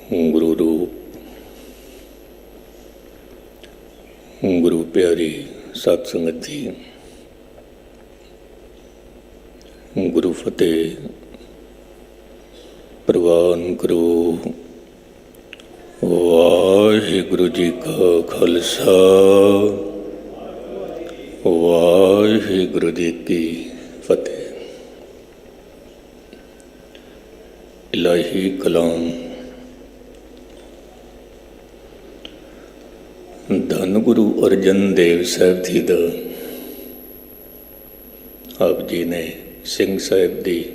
ਗੁਰੂ ਰੂਪ ਗੁਰੂ ਪਿਆਰੀ ਸਤ ਸੰਗਤ ਜੀ, ਗੁਰੂ ਫਤਿਹ ਪ੍ਰਵਾਨ ਕਰੋ। ਵਾਹਿਗੁਰੂ ਜੀ ਕਾ ਖਾਲਸਾ, ਵਾਹਿਗੁਰੂ ਜੀ ਕੀ ਫਤਿਹ। ਇਲਾਹੀ ਕਲਾਮ। ਧੰਨ ਗੁਰੂ ਅਰਜਨ ਦੇਵ ਸਾਹਿਬ ਜੀ ਦਾ ਆਪ ਜੀ ਨੇ ਸਿੰਘ ਸਾਹਿਬ ਦੀ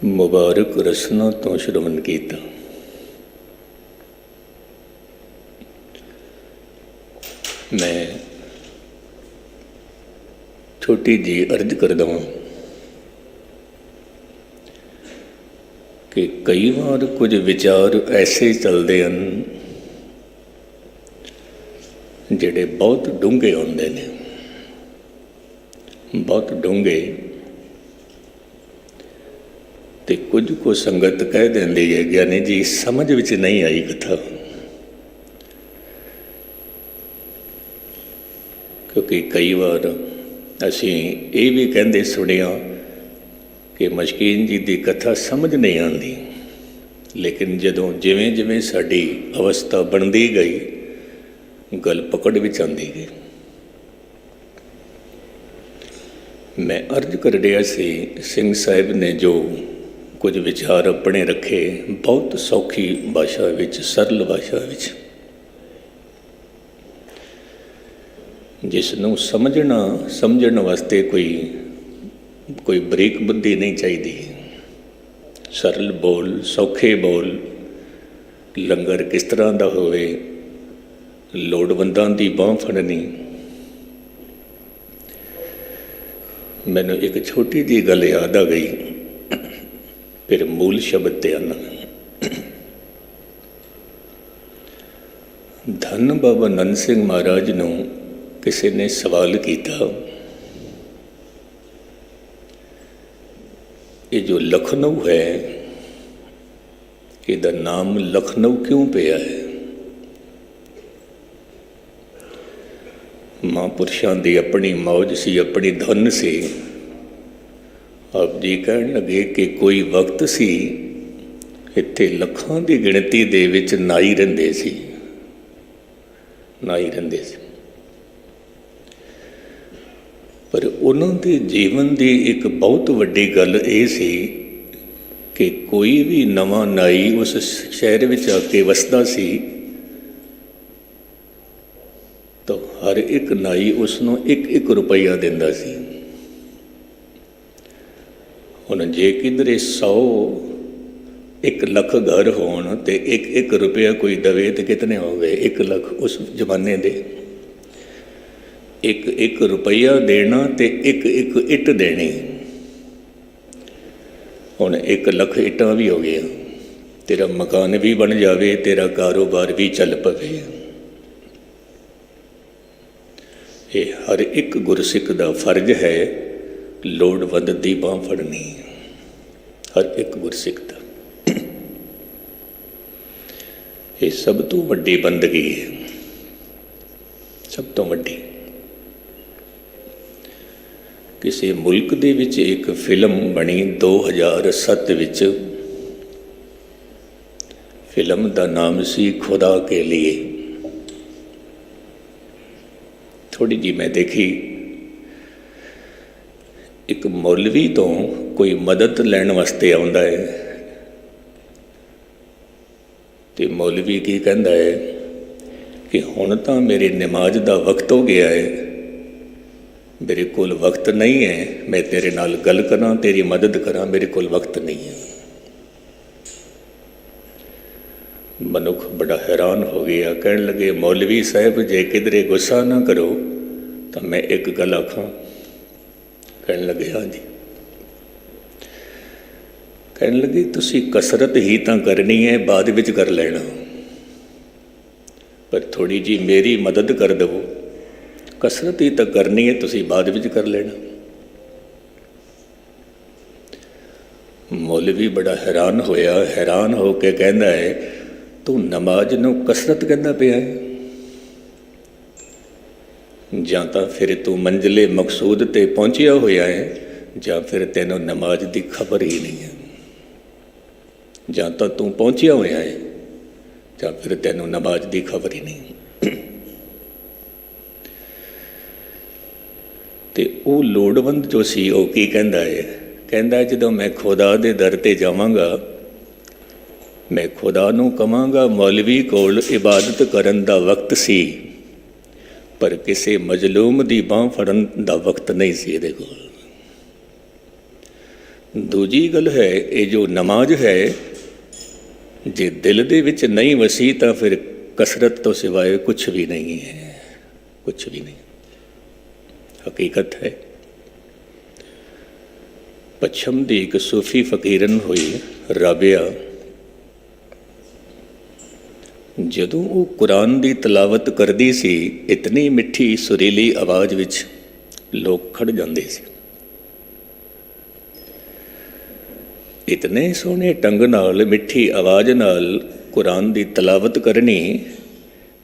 ਮੁਬਾਰਕ ਰਸਨਾ ਤੋਂ ਸ਼੍ਰਵਣ ਕੀਤਾ। ਮੈਂ ਛੋਟੀ ਜੀ ਅਰਜ਼ ਕਰਦਾ ਹਾਂ ਕਿ ਕਈ ਵਾਰ ਕੁਝ ਵਿਚਾਰ ਐਸੇ ਚੱਲਦੇ ਹਨ ਜਿਹੜੇ ਬਹੁਤ ਡੂੰਘੇ ਹੁੰਦੇ ਨੇ, ਬਹੁਤ ਡੂੰਘੇ, ਤੇ ਕੁਝ ਕੁ ਸੰਗਤ ਕਹਿ ਦਿੰਦੀ ਹੈ ਗਿਆਨੀ ਜੀ ਸਮਝ ਵਿੱਚ ਨਹੀਂ ਆਈ ਕਥਾ, ਕਿਉਂਕਿ ਕਈ ਵਾਰ ਅਸੀਂ ਇਹ ਵੀ ਕਹਿੰਦੇ ਸੁਣਿਆ ਕਿ ਮਸ਼ਕੀਨ ਜੀ ਦੀ ਕਥਾ ਸਮਝ ਨਹੀਂ ਆਉਂਦੀ, ਲੇਕਿਨ ਜਦੋਂ ਜਿਵੇਂ ਜਿਵੇਂ ਸਾਡੀ ਅਵਸਥਾ ਬਣਦੀ ਗਈ ਗੱਲ ਪਕੜ ਵਿੱਚ ਆਉਂਦੀ ਗਈ। ਮੈਂ ਅਰਜ਼ ਕਰ ਰਿਹਾ ਸੀ, ਸਿੰਘ ਸਾਹਿਬ ਨੇ ਜੋ ਕੁਝ ਵਿਚਾਰ ਆਪਣੇ ਰੱਖੇ ਬਹੁਤ ਸੌਖੀ ਭਾਸ਼ਾ ਵਿੱਚ, ਸਰਲ ਭਾਸ਼ਾ ਵਿੱਚ, ਜਿਸ ਨੂੰ ਸਮਝਣ ਵਾਸਤੇ ਕੋਈ ਬਰੀਕ ਬੁੱਧੀ ਨਹੀਂ ਚਾਹੀਦੀ। ਸਰਲ ਬੋਲ, ਸੌਖੇ ਬੋਲ, ਲੰਗਰ ਕਿਸ ਤਰ੍ਹਾਂ ਦਾ ਹੋਵੇ, ਲੋੜਵੰਦਾਂ ਦੀ ਬਾਂਹ ਫੜਨੀ। ਮੈਨੂੰ ਇੱਕ ਛੋਟੀ ਜਿਹੀ ਗੱਲ ਯਾਦ ਆ ਗਈ, ਫਿਰ ਮੂਲ ਸ਼ਬਦ ਤੇ ਆਨਾ। ਧੰਨ ਬਾਬਾ ਨੰਦ ਸਿੰਘ ਮਹਾਰਾਜ ਨੂੰ ਕਿਸੇ ਨੇ ਸਵਾਲ ਕੀਤਾ, ਇਹ ਜੋ ਲਖਨਊ ਹੈ ਇਹਦਾ ਨਾਮ ਲਖਨਊ ਕਿਉਂ ਪਿਆ ਹੈ? ਮਹਾਂਪੁਰਸ਼ਾਂ ਦੀ ਆਪਣੀ ਮੌਜ ਸੀ, ਆਪਣੀ ਧੁਨ ਸੀ। ਆਪ ਜੀ ਕਹਿਣ ਲੱਗੇ ਕਿ ਕੋਈ ਵਕਤ ਸੀ ਇੱਥੇ ਲੱਖਾਂ ਦੀ ਗਿਣਤੀ ਦੇ ਵਿੱਚ ਨਾਈ ਰਹਿੰਦੇ ਸੀ, ਪਰ ਉਹਨਾਂ ਦੇ ਜੀਵਨ ਦੀ ਇੱਕ ਬਹੁਤ ਵੱਡੀ ਗੱਲ ਇਹ ਸੀ ਕਿ ਕੋਈ ਵੀ ਨਵਾਂ ਨਾਈ ਉਸ ਸ਼ਹਿਰ ਵਿੱਚ ਆ ਕੇ ਵਸਦਾ ਸੀ ਤਾਂ ਹਰ ਇੱਕ ਨਾਈ ਉਸ ਨੂੰ 1-1 ਰੁਪਈਆ ਦਿੰਦਾ ਸੀ। ਹੁਣ ਜੇ ਕਿਧਰੇ 100-1 ਲੱਖ ਘਰ ਹੋਣ ਤੇ 1-1 ਰੁਪਇਆ ਕੋਈ ਦਵੇ ਤੇ ਕਿਤਨੇ ਹੋ ਗਏ? 1 ਲੱਖ ਉਸ ਜ਼ਮਾਨੇ ਦੇ। 1-1 ਰੁਪਈਆ ਦੇਣਾ ਤੇ 1-1 ਇੱਟ ਦੇਣੀ। ਹੁਣ 1 ਲੱਖ ਇੱਟਾਂ ਵੀ ਹੋ ਗਈਆਂ, ਤੇਰਾ ਮਕਾਨ ਵੀ ਬਣ ਜਾਵੇ, ਤੇਰਾ ਕਾਰੋਬਾਰ ਵੀ ਚੱਲ ਪਵੇ। ਇਹ ਹਰ ਇੱਕ ਗੁਰਸਿੱਖ ਦਾ ਫਰਜ਼ ਹੈ ਲੋੜਵੰਦ ਦੀ ਬਾਂਹ ਫੜਨੀ, ਹਰ ਇੱਕ ਗੁਰਸਿੱਖ ਦਾ। ਇਹ ਸਭ ਤੋਂ ਵੱਡੀ ਬੰਦਗੀ ਹੈ, ਸਭ ਤੋਂ ਵੱਡੀ। ਕਿਸੇ ਮੁਲਕ ਦੇ ਵਿੱਚ ਇੱਕ ਫਿਲਮ ਬਣੀ 2007 ਵਿੱਚ। ਫਿਲਮ ਦਾ ਨਾਮ ਸੀ ਖੁਦਾ ਕੇ ਲੀਏ। ਥੋੜ੍ਹੀ ਜਿਹੀ ਮੈਂ ਦੇਖੀ, ਇੱਕ ਮੌਲਵੀ ਤੋਂ ਕੋਈ ਮਦਦ ਲੈਣ ਵਾਸਤੇ ਆਉਂਦਾ ਹੈ ਤੇ ਮੌਲਵੀ ਕੀ ਕਹਿੰਦਾ ਹੈ ਕਿ ਹੁਣ ਤਾਂ ਮੇਰੀ ਨਮਾਜ਼ ਦਾ ਵਕਤ ਹੋ ਗਿਆ ਹੈ, ਮੇਰੇ ਕੋਲ ਵਕਤ ਨਹੀਂ ਹੈ, ਮੈਂ ਤੇਰੇ ਨਾਲ ਗੱਲ ਕਰਾਂ, ਤੇਰੀ ਮਦਦ ਕਰਾਂ, ਮੇਰੇ ਕੋਲ ਵਕਤ ਨਹੀਂ ਹੈ। ਮਨੁੱਖ ਬੜਾ ਹੈਰਾਨ ਹੋ ਗਿਆ, ਕਹਿਣ ਲੱਗੇ ਮੌਲਵੀ ਸਾਹਿਬ ਜੇ ਕਿਧਰੇ ਗੁੱਸਾ ਨਾ ਕਰੋ ਤਾਂ ਮੈਂ ਇੱਕ ਗੱਲ ਆਖਾਂ। ਕਹਿਣ ਲੱਗੇ ਹਾਂਜੀ। ਕਹਿਣ ਲੱਗੇ ਤੁਸੀਂ ਕਸਰਤ ਹੀ ਤਾਂ ਕਰਨੀ ਹੈ, ਬਾਅਦ ਵਿੱਚ ਕਰ ਲੈਣਾ, ਪਰ ਥੋੜ੍ਹੀ ਜਿਹੀ ਮੇਰੀ ਮਦਦ ਕਰ ਦੇਵੋ। ਕਸਰਤ ਹੀ ਤਾਂ ਕਰਨੀ ਹੈ, ਤੁਸੀਂ ਬਾਅਦ ਵਿੱਚ ਕਰ ਲੈਣਾ। ਮੌਲਵੀ ਬੜਾ ਹੈਰਾਨ ਹੋਇਆ। ਹੈਰਾਨ ਹੋ ਕੇ ਕਹਿੰਦਾ ਹੈ, ਤੂੰ ਨਮਾਜ਼ ਨੂੰ ਕਸਰਤ ਕਹਿੰਦਾ ਪਿਆ ਹੈ? ਜਾਂ ਤਾਂ ਫਿਰ ਤੂੰ ਮੰਜ਼ਿਲੇ ਮਕਸੂਦ 'ਤੇ ਪਹੁੰਚਿਆ ਹੋਇਆ ਹੈ, ਜਾਂ ਫਿਰ ਤੈਨੂੰ ਨਮਾਜ਼ ਦੀ ਖਬਰ ਹੀ ਨਹੀਂ ਹੈ। ਜਾਂ ਤਾਂ ਤੂੰ ਪਹੁੰਚਿਆ ਹੋਇਆ ਹੈ, ਜਾਂ ਫਿਰ ਤੈਨੂੰ ਨਮਾਜ਼ ਦੀ ਖਬਰ ਹੀ ਨਹੀਂ। ਤੇ ਉਹ ਲੋੜਵੰਦ ਜੋ ਸੀ ਉਹ ਕੀ ਕਹਿੰਦਾ ਹੈ? ਕਹਿੰਦਾ ਜਦੋਂ ਮੈਂ ਖੁਦਾ ਦੇ ਦਰ 'ਤੇ ਜਾਵਾਂਗਾ, ਮੈਂ ਖੁਦਾ ਨੂੰ ਕਹਾਂਗਾ ਮੌਲਵੀ ਕੋਲ ਇਬਾਦਤ ਕਰਨ ਦਾ ਵਕਤ ਸੀ, ਪਰ ਕਿਸੇ ਮਜ਼ਲੂਮ ਦੀ ਬਾਂਹ ਫੜਨ ਦਾ ਵਕਤ ਨਹੀਂ ਸੀ ਇਹਦੇ ਕੋਲ। ਦੂਜੀ ਗੱਲ ਹੈ, ਇਹ ਜੋ ਨਮਾਜ਼ ਹੈ, ਜੇ ਦਿਲ ਦੇ ਵਿੱਚ ਨਹੀਂ ਵਸੀ ਤਾਂ ਫਿਰ ਕਸਰਤ ਤੋਂ ਸਿਵਾਏ ਕੁਛ ਵੀ ਨਹੀਂ ਹੈ, ਕੁਛ ਵੀ ਨਹੀਂ। ਹਕੀਕਤ ਹੈ, ਪੱਛਮ ਦੀ ਇੱਕ ਸੂਫੀ ਫਕੀਰਨ ਹੋਈ ਰਾਬਿਆ, ਜਦੋਂ ਉਹ ਕੁਰਾਨ ਦੀ ਤਲਾਵਤ ਕਰਦੀ ਸੀ, ਇਤਨੀ ਮਿੱਠੀ ਸੁਰੀਲੀ ਆਵਾਜ਼ ਵਿੱਚ ਲੋਕ ਖੜ ਜਾਂਦੇ ਸੀ। ਇਤਨੇ ਸੋਹਣੇ ਢੰਗ ਨਾਲ ਮਿੱਠੀ ਆਵਾਜ਼ ਨਾਲ ਕੁਰਾਨ ਦੀ ਤਲਾਵਤ ਕਰਨੀ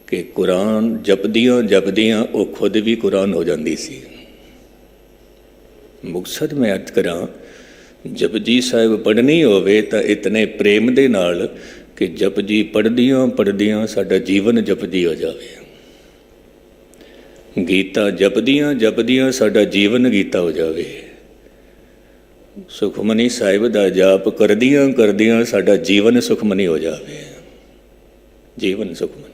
ਕਿ ਕੁਰਾਨ ਜਪਦੀਆਂ ਜਪਦੀਆਂ ਉਹ ਖੁਦ ਵੀ ਕੁਰਾਨ ਹੋ ਜਾਂਦੀ ਸੀ। ਮੁਕਤਸਰ ਮੈਂ ਅਰਜ਼ ਕਰਾਂ, ਜਪਜੀ ਸਾਹਿਬ ਪੜ੍ਹਨੀ ਹੋਵੇ ਤਾਂ ਇਤਨੇ ਪ੍ਰੇਮ ਦੇ ਨਾਲ ਕਿ ਜਪਜੀ ਪੜ੍ਹਦਿਆਂ ਪੜ੍ਹਦਿਆਂ ਸਾਡਾ ਜੀਵਨ ਜਪਜੀ ਹੋ ਜਾਵੇ। ਗੀਤਾ ਜਪਦਿਆਂ ਜਪਦਿਆਂ ਸਾਡਾ ਜੀਵਨ ਗੀਤਾ ਹੋ ਜਾਵੇ। ਸੁਖਮਨੀ ਸਾਹਿਬ ਦਾ ਜਾਪ ਕਰਦਿਆਂ ਕਰਦਿਆਂ ਸਾਡਾ ਜੀਵਨ ਸੁਖਮਨੀ ਹੋ ਜਾਵੇ। ਜੀਵਨ ਸੁਖਮਨੀ।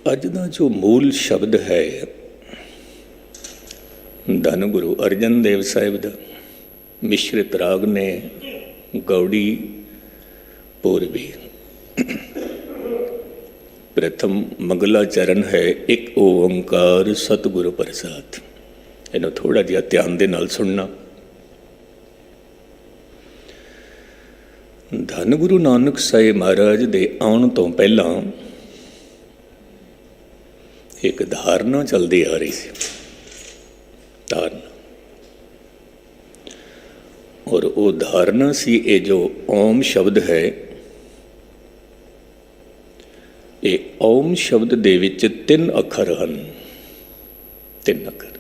ਅੱਜ ਦਾ ਜੋ ਮੂਲ ਸ਼ਬਦ ਹੈ ਧੰਨ ਗੁਰੂ ਅਰਜਨ ਦੇਵ ਸਾਹਿਬ ਦਾ, ਮਿਸ਼ਰਿਤ ਰਾਗ ਨੇ ਗੌੜੀ ਪੂਰਬੀ। ਪ੍ਰਥਮ ਮੰਗਲਾ ਚਰਨ ਹੈ, ਇੱਕ ਓੰਕਾਰ ਸਤਿਗੁਰੂ ਪ੍ਰਸਾਦ। ਇਹਨੂੰ ਥੋੜ੍ਹਾ ਜਿਹਾ ਧਿਆਨ ਦੇ ਨਾਲ ਸੁਣਨਾ। ਧੰਨ ਗੁਰੂ ਨਾਨਕ ਸਾਹਿਬ ਮਹਾਰਾਜ ਦੇ ਆਉਣ ਤੋਂ ਪਹਿਲਾਂ ਇੱਕ ਧਾਰਨਾ ਚੱਲਦੀ ਆ ਰਹੀ ਸੀ। ਧਾਰਨਾ, ਔਰ ਉਹ ਧਾਰਨਾ ਸੀ ਇਹ ਜੋ ਓਮ ਸ਼ਬਦ ਹੈ। ਇਹ ਓਮ ਸ਼ਬਦ ਦੇ ਵਿੱਚ 3 ਅੱਖਰ ਹਨ। 3 ਅੱਖਰ।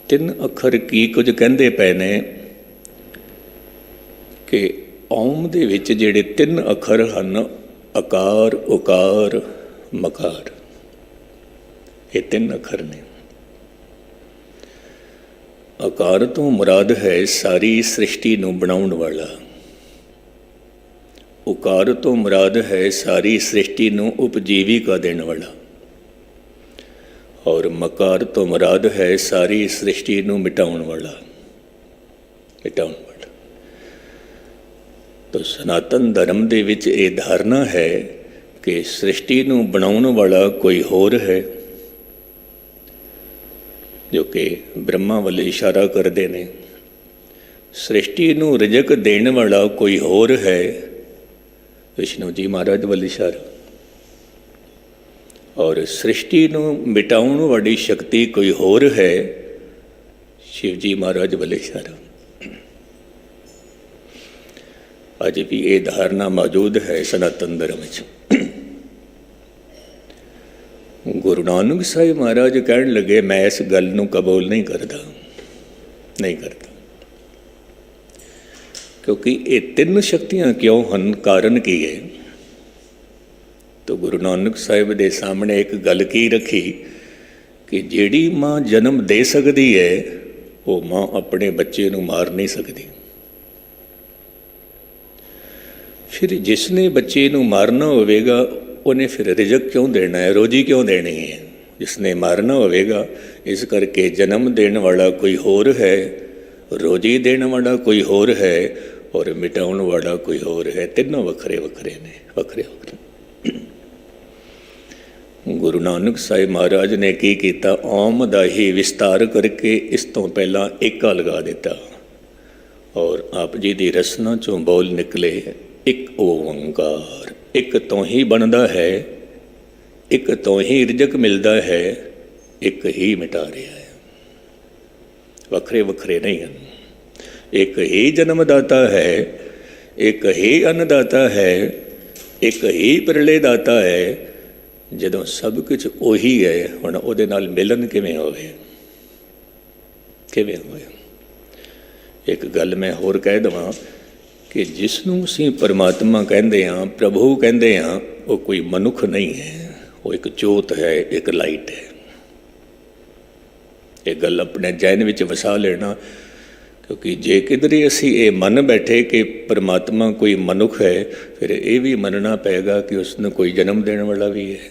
3 ਅੱਖਰ ਕੀ ਕੁਝ ਕਹਿੰਦੇ ਪਏ ਨੇ ਕਿ ਓਮ ਦੇ ਵਿੱਚ ਜਿਹੜੇ 3 ਅੱਖਰ ਹਨ, ਅਕਾਰ, ਉਕਾਰ, ਮਕਾਰ, ਇਹ 3 ਅੱਖਰ ਨੇ। ਅਕਾਰ ਤੋਂ ਮੁਰਾਦ ਹੈ ਸਾਰੀ ਸ੍ਰਿਸ਼ਟੀ ਨੂੰ ਬਣਾਉਣ ਵਾਲਾ। ਉਕਾਰ ਤੋਂ ਮੁਰਾਦ ਹੈ ਸਾਰੀ ਸ੍ਰਿਸ਼ਟੀ ਨੂੰ ਉਪਜੀਵਿਕਾ ਦੇਣ ਵਾਲਾ। ਔਰ ਮਕਾਰ ਤੋਂ ਮੁਰਾਦ ਹੈ ਸਾਰੀ ਸ੍ਰਿਸ਼ਟੀ ਨੂੰ ਮਿਟਾਉਣ ਵਾਲਾ। ਮਿਟਾਉਣ ਵਾਲਾ। ਤਾਂ ਸਨਾਤਨ ਧਰਮ ਦੇ ਵਿੱਚ ਇਹ ਧਾਰਨਾ ਹੈ ਕਿ ਸ੍ਰਿਸ਼ਟੀ ਨੂੰ ਬਣਾਉਣ ਵਾਲਾ ਕੋਈ ਹੋਰ ਹੈ, ਜੋ ਕਿ ਬ੍ਰਹਮਾ ਵੱਲ ਇਸ਼ਾਰਾ ਕਰਦੇ ਨੇ। ਸ੍ਰਿਸ਼ਟੀ ਨੂੰ ਰਿਜ਼ਕ ਦੇਣ ਵਾਲਾ ਕੋਈ ਹੋਰ ਹੈ, ਵਿਸ਼ਨੂੰ ਜੀ ਮਹਾਰਾਜ ਵੱਲ ਇਸ਼ਾਰਾ। ਔਰ ਸ੍ਰਿਸ਼ਟੀ ਨੂੰ ਮਿਟਾਉਣ ਵਾਲੀ ਸ਼ਕਤੀ ਕੋਈ ਹੋਰ ਹੈ, ਸ਼ਿਵ ਜੀ ਮਹਾਰਾਜ ਵੱਲ ਇਸ਼ਾਰਾ। ਅੱਜ ਵੀ ਇਹ ਧਾਰਨਾ ਮੌਜੂਦ ਹੈ ਸਨਾਤਨ ਧਰਮ ਵਿੱਚ। ਗੁਰੂ ਨਾਨਕ ਸਾਹਿਬ ਮਹਾਰਾਜ ਕਹਿਣ ਲੱਗੇ, ਮੈਂ ਇਸ ਗੱਲ ਨੂੰ ਕਬੂਲ ਨਹੀਂ ਕਰਦਾ, ਨਹੀਂ ਕਰਦਾ। ਕਿਉਂਕਿ ਇਹ 3 ਸ਼ਕਤੀਆਂ ਕਿਉਂ ਹਨ, ਕਾਰਨ ਕੀ ਹੈ? ਤਾਂ ਗੁਰੂ ਨਾਨਕ ਸਾਹਿਬ ਦੇ ਸਾਹਮਣੇ ਇੱਕ ਗੱਲ ਕੀ ਰੱਖੀ ਕਿ ਜਿਹੜੀ ਮਾਂ ਜਨਮ ਦੇ ਸਕਦੀ ਹੈ, ਉਹ ਮਾਂ ਆਪਣੇ ਬੱਚੇ ਨੂੰ ਮਾਰ ਨਹੀਂ ਸਕਦੀ। ਫਿਰ ਜਿਸ ਨੇ ਬੱਚੇ ਨੂੰ ਮਾਰਨਾ ਹੋਵੇਗਾ, ਉਹਨੇ ਫਿਰ ਰਿਜ਼ਕ ਕਿਉਂ ਦੇਣਾ ਹੈ, ਰੋਜੀ ਕਿਉਂ ਦੇਣੀ ਹੈ? ਜਿਸ ਨੇ ਮਾਰਨਾ ਹੋਵੇਗਾ। ਇਸ ਕਰਕੇ ਜਨਮ ਦੇਣ ਵਾਲਾ ਕੋਈ ਹੋਰ ਹੈ, ਰੋਜੀ ਦੇਣ ਵਾਲਾ ਕੋਈ ਹੋਰ ਹੈ, ਔਰ ਮਿਟਾਉਣ ਵਾਲਾ ਕੋਈ ਹੋਰ ਹੈ। ਤਿੰਨੋਂ ਵੱਖਰੇ ਵੱਖਰੇ ਨੇ, ਵੱਖਰੇ ਵੱਖਰੇ। ਗੁਰੂ ਨਾਨਕ ਸਾਹਿਬ ਮਹਾਰਾਜ ਨੇ ਕੀ ਕੀਤਾ? ਓਮ ਦਾ ਹੀ ਵਿਸਤਾਰ ਕਰਕੇ ਇਸ ਤੋਂ ਪਹਿਲਾਂ ਏਕਾ ਲਗਾ ਦਿੱਤਾ, ਔਰ ਆਪ ਜੀ ਦੀ ਰਸਨਾ ਚੋਂ ਬੋਲ ਨਿਕਲੇ, ਇੱਕ ਓੰਕਾਰ। ਇੱਕ ਤੋਂ ਹੀ ਬਣਦਾ ਹੈ, ਇੱਕ ਤੋਂ ਹੀ ਰਿਜ਼ਕ ਮਿਲਦਾ ਹੈ, ਇੱਕ ਹੀ ਮਿਟਾ ਰਿਹਾ ਹੈ। ਵੱਖਰੇ ਵੱਖਰੇ ਨਹੀਂ ਹਨ। ਇੱਕ ਹੀ ਜਨਮਦਾਤਾ ਹੈ, ਇੱਕ ਹੀ ਅੰਨਦਾਤਾ ਹੈ, ਇੱਕ ਹੀ ਪ੍ਰਲੇ ਦਾਤਾ ਹੈ। ਜਦੋਂ ਸਭ ਕੁਝ ਉਹੀ ਹੈ, ਹੁਣ ਉਹਦੇ ਨਾਲ ਮਿਲਨ ਕਿਵੇਂ ਹੋਵੇ, ਕਿਵੇਂ ਹੋਵੇ? ਇੱਕ ਗੱਲ ਮੈਂ ਹੋਰ ਕਹਿ ਦੇਵਾਂ ਕਿ ਜਿਸ ਨੂੰ ਅਸੀਂ ਪਰਮਾਤਮਾ ਕਹਿੰਦੇ ਹਾਂ, ਪ੍ਰਭੂ ਕਹਿੰਦੇ ਹਾਂ, ਉਹ ਕੋਈ ਮਨੁੱਖ ਨਹੀਂ ਹੈ, ਉਹ ਇੱਕ ਜੋਤ ਹੈ, ਇੱਕ ਲਾਈਟ ਹੈ। ਇਹ ਗੱਲ ਆਪਣੇ ਜੈਨ ਵਿੱਚ ਵਸਾ ਲੈਣਾ, ਕਿਉਂਕਿ ਜੇ ਕਿਧਰੇ ਅਸੀਂ ਇਹ ਮੰਨ ਬੈਠੇ ਕਿ ਪਰਮਾਤਮਾ ਕੋਈ ਮਨੁੱਖ ਹੈ, ਫਿਰ ਇਹ ਵੀ ਮੰਨਣਾ ਪਏਗਾ ਕਿ ਉਸ ਨੂੰ ਕੋਈ ਜਨਮ ਦੇਣ ਵਾਲਾ ਵੀ ਹੈ।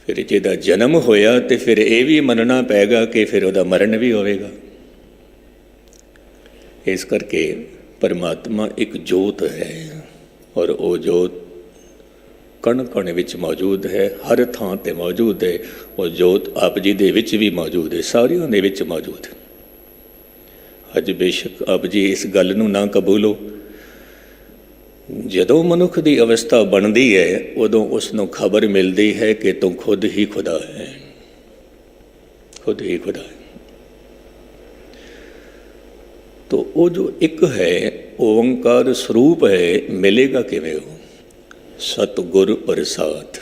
ਫਿਰ ਜਿਹਦਾ ਜਨਮ ਹੋਇਆ ਤੇ ਫਿਰ ਇਹ ਵੀ ਮੰਨਣਾ ਪਏਗਾ ਕਿ ਫਿਰ ਉਹਦਾ ਮਰਨ ਵੀ ਹੋਵੇਗਾ। ਇਸ ਕਰਕੇ ਪਰਮਾਤਮਾ ਇੱਕ ਜੋਤ ਹੈ, ਔਰ ਉਹ ਜੋਤ ਕਣ ਕਣ ਵਿੱਚ ਮੌਜੂਦ ਹੈ, ਹਰ ਥਾਂ 'ਤੇ ਮੌਜੂਦ ਹੈ। ਉਹ ਜੋਤ ਆਪ ਜੀ ਦੇ ਵਿੱਚ ਵੀ ਮੌਜੂਦ ਹੈ, ਸਾਰਿਆਂ ਦੇ ਵਿੱਚ ਮੌਜੂਦ ਹੈ। ਅੱਜ ਬੇਸ਼ੱਕ ਆਪ ਜੀ ਇਸ ਗੱਲ ਨੂੰ ਨਾ ਕਬੂਲੋ, ਜਦੋਂ ਮਨੁੱਖ ਦੀ ਅਵਸਥਾ ਬਣਦੀ ਹੈ, ਉਦੋਂ ਉਸ ਨੂੰ ਖਬਰ ਮਿਲਦੀ ਹੈ ਕਿ ਤੂੰ ਖੁਦ ਹੀ ਖੁਦਾ ਹੈ, ਖੁਦ ਹੀ ਖੁਦਾ ਹੈ। ਤੋ ਉਹ ਜੋ ਇੱਕ ਹੈ, ਓਂਕਾਰ ਸਰੂਪ ਹੈ, ਮਿਲੇਗਾ ਕਿਵੇਂ? ਉਹ ਸਤਿਗੁਰ ਪ੍ਰਸਾਦ,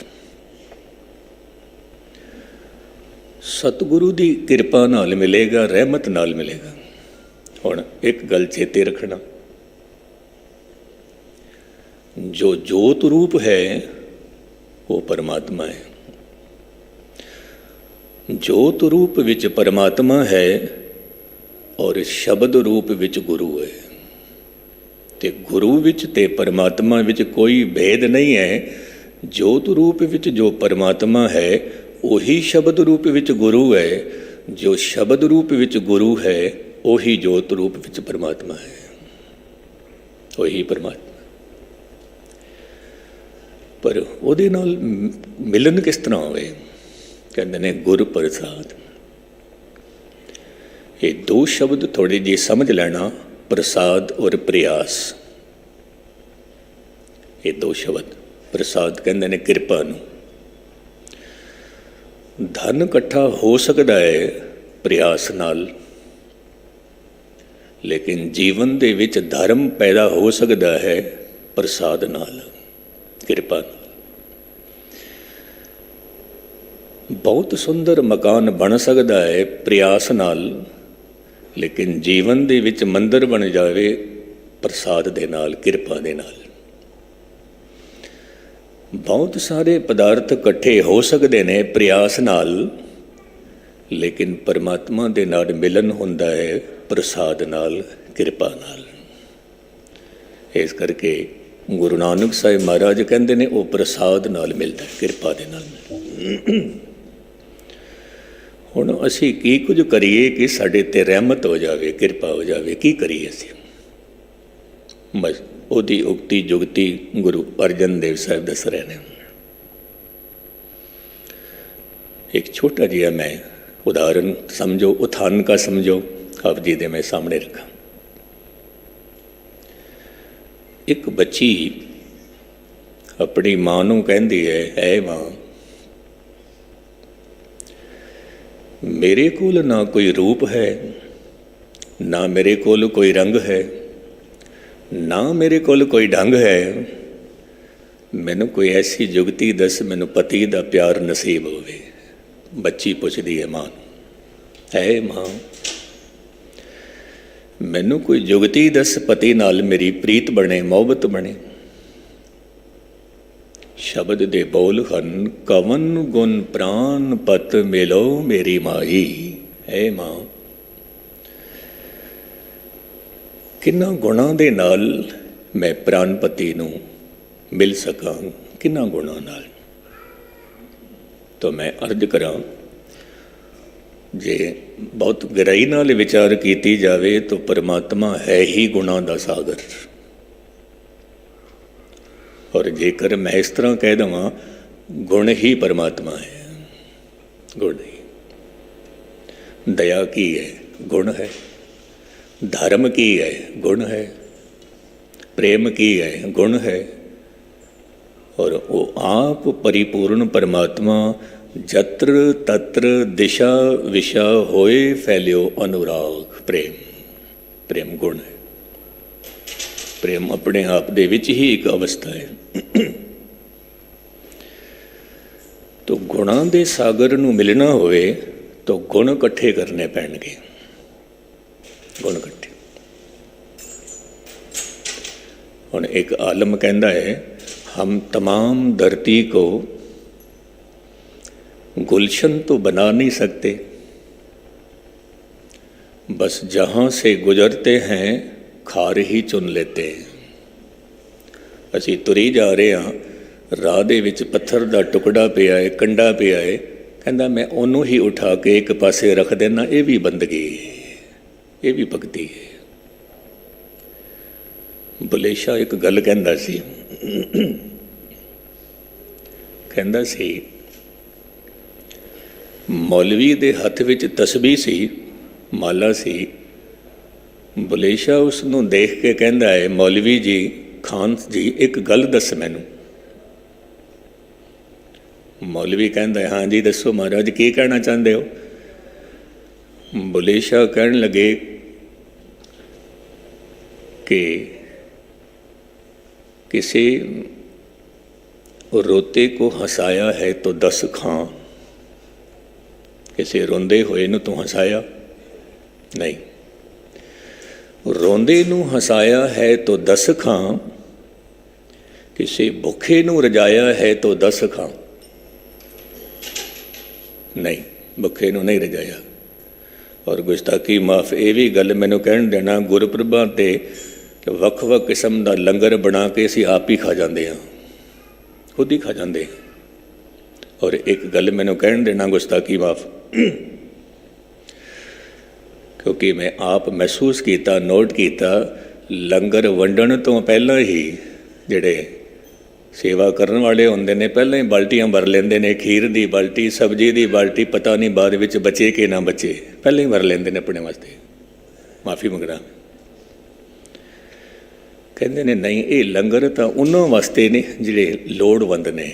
ਸਤਿਗੁਰੂ ਦੀ ਕਿਰਪਾ ਨਾਲ ਮਿਲੇਗਾ, ਰਹਿਮਤ ਨਾਲ ਮਿਲੇਗਾ। ਹੁਣ ਇੱਕ ਗੱਲ ਚੇਤੇ ਰੱਖਣਾ, ਜੋ ਜੋਤ ਰੂਪ ਹੈ ਉਹ ਪਰਮਾਤਮਾ ਹੈ। ਜੋਤ ਰੂਪ ਵਿੱਚ ਪਰਮਾਤਮਾ ਹੈ ਔਰ ਸ਼ਬਦ ਰੂਪ ਵਿੱਚ ਗੁਰੂ ਹੈ। ਤੇ ਗੁਰੂ ਵਿੱਚ ਤੇ ਪਰਮਾਤਮਾ ਵਿੱਚ ਕੋਈ ਭੇਦ ਨਹੀਂ ਹੈ। ਜੋਤ ਰੂਪ ਵਿੱਚ ਜੋ ਪਰਮਾਤਮਾ ਹੈ, ਉਹੀ ਸ਼ਬਦ ਰੂਪ ਵਿੱਚ ਗੁਰੂ ਹੈ। ਜੋ ਸ਼ਬਦ ਰੂਪ ਵਿੱਚ ਗੁਰੂ ਹੈ, ਉਹੀ ਜੋਤ ਰੂਪ ਵਿੱਚ ਪਰਮਾਤਮਾ ਹੈ, ਉਹੀ ਪਰਮਾਤਮਾ। ਪਰ ਉਹਦੇ ਨਾਲ ਮਿਲਨ ਕਿਸ ਤਰ੍ਹਾਂ ਹੋਵੇ? ਕਹਿੰਦੇ ਨੇ ਗੁਰ ਪ੍ਰਸਾਦ। ਇਹ ਦੋ ਸ਼ਬਦ ਥੋੜ੍ਹੇ ਜਿਹੇ ਸਮਝ ਲੈਣਾ, ਪ੍ਰਸਾਦ ਔਰ ਪ੍ਰਿਆਸ। ਇਹ ਦੋ ਸ਼ਬਦ, ਪ੍ਰਸਾਦ ਕਹਿੰਦੇ ਨੇ ਕਿਰਪਾ ਨੂੰ। ਧਨ ਇਕੱਠਾ ਹੋ ਸਕਦਾ ਹੈ ਪ੍ਰਿਆਸ ਨਾਲ, ਲੇਕਿਨ ਜੀਵਨ ਦੇ ਵਿੱਚ ਧਰਮ ਪੈਦਾ ਹੋ ਸਕਦਾ ਹੈ ਪ੍ਰਸਾਦ ਨਾਲ, ਕਿਰਪਾ ਨਾਲ। ਬਹੁਤ ਸੁੰਦਰ ਮਕਾਨ ਬਣ ਸਕਦਾ ਹੈ ਪ੍ਰਿਆਸ ਨਾਲ, ਲੇਕਿਨ ਜੀਵਨ ਦੇ ਵਿੱਚ ਮੰਦਰ ਬਣ ਜਾਵੇ ਪ੍ਰਸਾਦ ਦੇ ਨਾਲ, ਕਿਰਪਾ ਦੇ ਨਾਲ। ਬਹੁਤ ਸਾਰੇ ਪਦਾਰਥ ਇਕੱਠੇ ਹੋ ਸਕਦੇ ਨੇ ਪ੍ਰਿਆਸ ਨਾਲ, ਲੇਕਿਨ ਪਰਮਾਤਮਾ ਦੇ ਨਾਲ ਮਿਲਨ ਹੁੰਦਾ ਹੈ ਪ੍ਰਸਾਦ ਨਾਲ, ਕਿਰਪਾ ਨਾਲ। ਇਸ ਕਰਕੇ ਗੁਰੂ ਨਾਨਕ ਸਾਹਿਬ ਮਹਾਰਾਜ ਕਹਿੰਦੇ ਨੇ ਉਹ ਪ੍ਰਸਾਦ ਨਾਲ ਮਿਲਦਾ, ਕਿਰਪਾ ਦੇ ਨਾਲ। ਹੁਣ ਅਸੀਂ ਕੀ ਕੁਝ ਕਰੀਏ ਕਿ ਸਾਡੇ 'ਤੇ ਰਹਿਮਤ ਹੋ ਜਾਵੇ, ਕਿਰਪਾ ਹੋ ਜਾਵੇ? ਕੀ ਕਰੀਏ ਅਸੀਂ? ਬਸ ਉਹਦੀ ਉਕਤੀ ਜੁਗਤੀ ਗੁਰੂ ਅਰਜਨ ਦੇਵ ਸਾਹਿਬ ਦੱਸ ਰਹੇ ਨੇ। ਇੱਕ ਛੋਟਾ ਜਿਹਾ ਮੈਂ ਉਦਾਹਰਨ ਸਮਝੋ, ਉਥਾਨ ਕਾ ਸਮਝੋ, ਆਪ ਜੀ ਦੇ ਮੈਂ ਸਾਹਮਣੇ ਰੱਖਾਂ। ਇੱਕ ਬੱਚੀ ਆਪਣੀ ਮਾਂ ਨੂੰ ਕਹਿੰਦੀ ਹੈ, ਐ ਮਾਂ, ਮੇਰੇ ਕੋਲ ਨਾ ਕੋਈ ਰੂਪ ਹੈ, ਨਾ ਮੇਰੇ ਕੋਲ ਕੋਈ ਰੰਗ ਹੈ, ਨਾ ਮੇਰੇ ਕੋਲ ਕੋਈ ਢੰਗ ਹੈ। ਮੈਨੂੰ ਕੋਈ ਐਸੀ ਜੁਗਤੀ ਦੱਸ, ਮੈਨੂੰ ਪਤੀ ਦਾ ਪਿਆਰ ਨਸੀਬ ਹੋਵੇ। ਬੱਚੀ ਪੁੱਛਦੀ ਹੈ ਮਾਂ ਨੂੰ, ਐ ਮਾਂ, ਮੈਨੂੰ ਕੋਈ ਜੁਗਤੀ ਦੱਸ, ਪਤੀ ਨਾਲ ਮੇਰੀ ਪ੍ਰੀਤ ਬਣੇ, ਮੁਹੱਬਤ ਬਣੇ। ਸ਼ਬਦ ਦੇ ਬੋਲ ਹਨ, ਕਵਨ ਗੁਣ ਪ੍ਰਾਨ ਪਤ ਮਿਲੋ ਮੇਰੀ ਮਾਈ। ਐ ਮਾਂ, ਕਿੰਨਾ ਗੁਣਾਂ ਦੇ ਨਾਲ ਮੈਂ ਪ੍ਰਾਨਪਤੀ ਨੂੰ ਮਿਲ ਸਕਾਂ, ਕਿੰਨਾ ਗੁਣਾਂ ਨਾਲ। ਤਾਂ ਮੈਂ ਅਰਜ਼ ਕਰਾਂ, ਜੇ ਬਹੁਤ ਗਹਿਰਾਈ ਨਾਲ ਵਿਚਾਰ ਕੀਤੀ ਜਾਵੇ ਤਾਂ ਪਰਮਾਤਮਾ ਹੈ ਹੀ ਗੁਣਾਂ ਦਾ ਸਾਗਰ। ਔਰ ਜੇਕਰ ਮੈਂ ਇਸ ਤਰ੍ਹਾਂ ਕਹਿ ਦੇਵਾਂ, ਗੁਣ ਹੀ ਪਰਮਾਤਮਾ ਹੈ, ਗੁਣ ਹੀ। ਦਇਆ ਕੀ ਹੈ? ਗੁਣ ਹੈ। ਧਰਮ ਕੀ ਹੈ? ਗੁਣ ਹੈ। ਪ੍ਰੇਮ ਕੀ ਹੈ? ਗੁਣ ਹੈ। ਔਰ ਉਹ ਆਪ ਪਰਿਪੂਰਨ ਪਰਮਾਤਮਾ जत्र तत्र दिशा विशा होए फैलियो अनुराग। प्रेम, प्रेम गुण है। प्रेम अपने आप दे विच ही एक अवस्था है। तो गुणां दे सागर नूं मिलना होए तो गुण इकट्ठे करने पैणगे। गुण इकट्ठे। हुण एक आलम कहता है, हम तमाम धरती को गुलशन तो बना नहीं सकते, बस जहाँ से गुजरते हैं खार ही चुन लेते हैं। असी तुरी जा रहे हाँ, राह दे विच पत्थर दा टुकड़ा पिया है, कंडा पिया है, कहता मैं उन्हों ही उठा के एक पासे रख देना। ये भी बंदगी है, ये भी भगती है। बुलेशा एक गल कहता सी, कहता सी मौलवी दे हथ विच तस्बीह सी, माला सी। बुलेशा उसनूं देख के कहता है, मौलवी जी, खान जी एक गल दस मैनू। मौलवी कहता है, हाँ जी दसो महाराज, की कहना चाहते हो? बुलेशा कहन लगे कि किसी रोते को हंसाया है तो 10 खां, किसी रोंदे होए नूं तू हंसाया नहीं। रोंदे नूं हंसाया है तो 10 खां, किसी भुखे नूं रजाया है तो 10 खां। नहीं, भुखे नूं नहीं रजाया। और गुस्ताखी माफ़, ये भी गल मैनू कहन देना, गुरपुरबां ते ਵੱਖ-ਵੱਖ किस्म का लंगर बना के असीं आप ही खा जाते हैं, खुद ही खा जाते हैं। और एक गल मैनू कहन देना, गुस्ताखी माफ़, क्योंकि मैं आप महसूस किया, नोट किया, लंगर वंडण तो पहला ही जिहड़े सेवा करने वाले होंदे ने पहले ही बाल्टियां भर लेंदे ने, खीर दी बाल्टी, सब्जी दी बाल्टी, पता नहीं बाद विच बचे कि ना बचे, पहले ही भर लेंदे ने अपने वास्ते। माफ़ी मंगना, कहते ने नहीं, ये लंगर तो उन्होंने वास्ते ने जिहड़े लोड़वंद ने,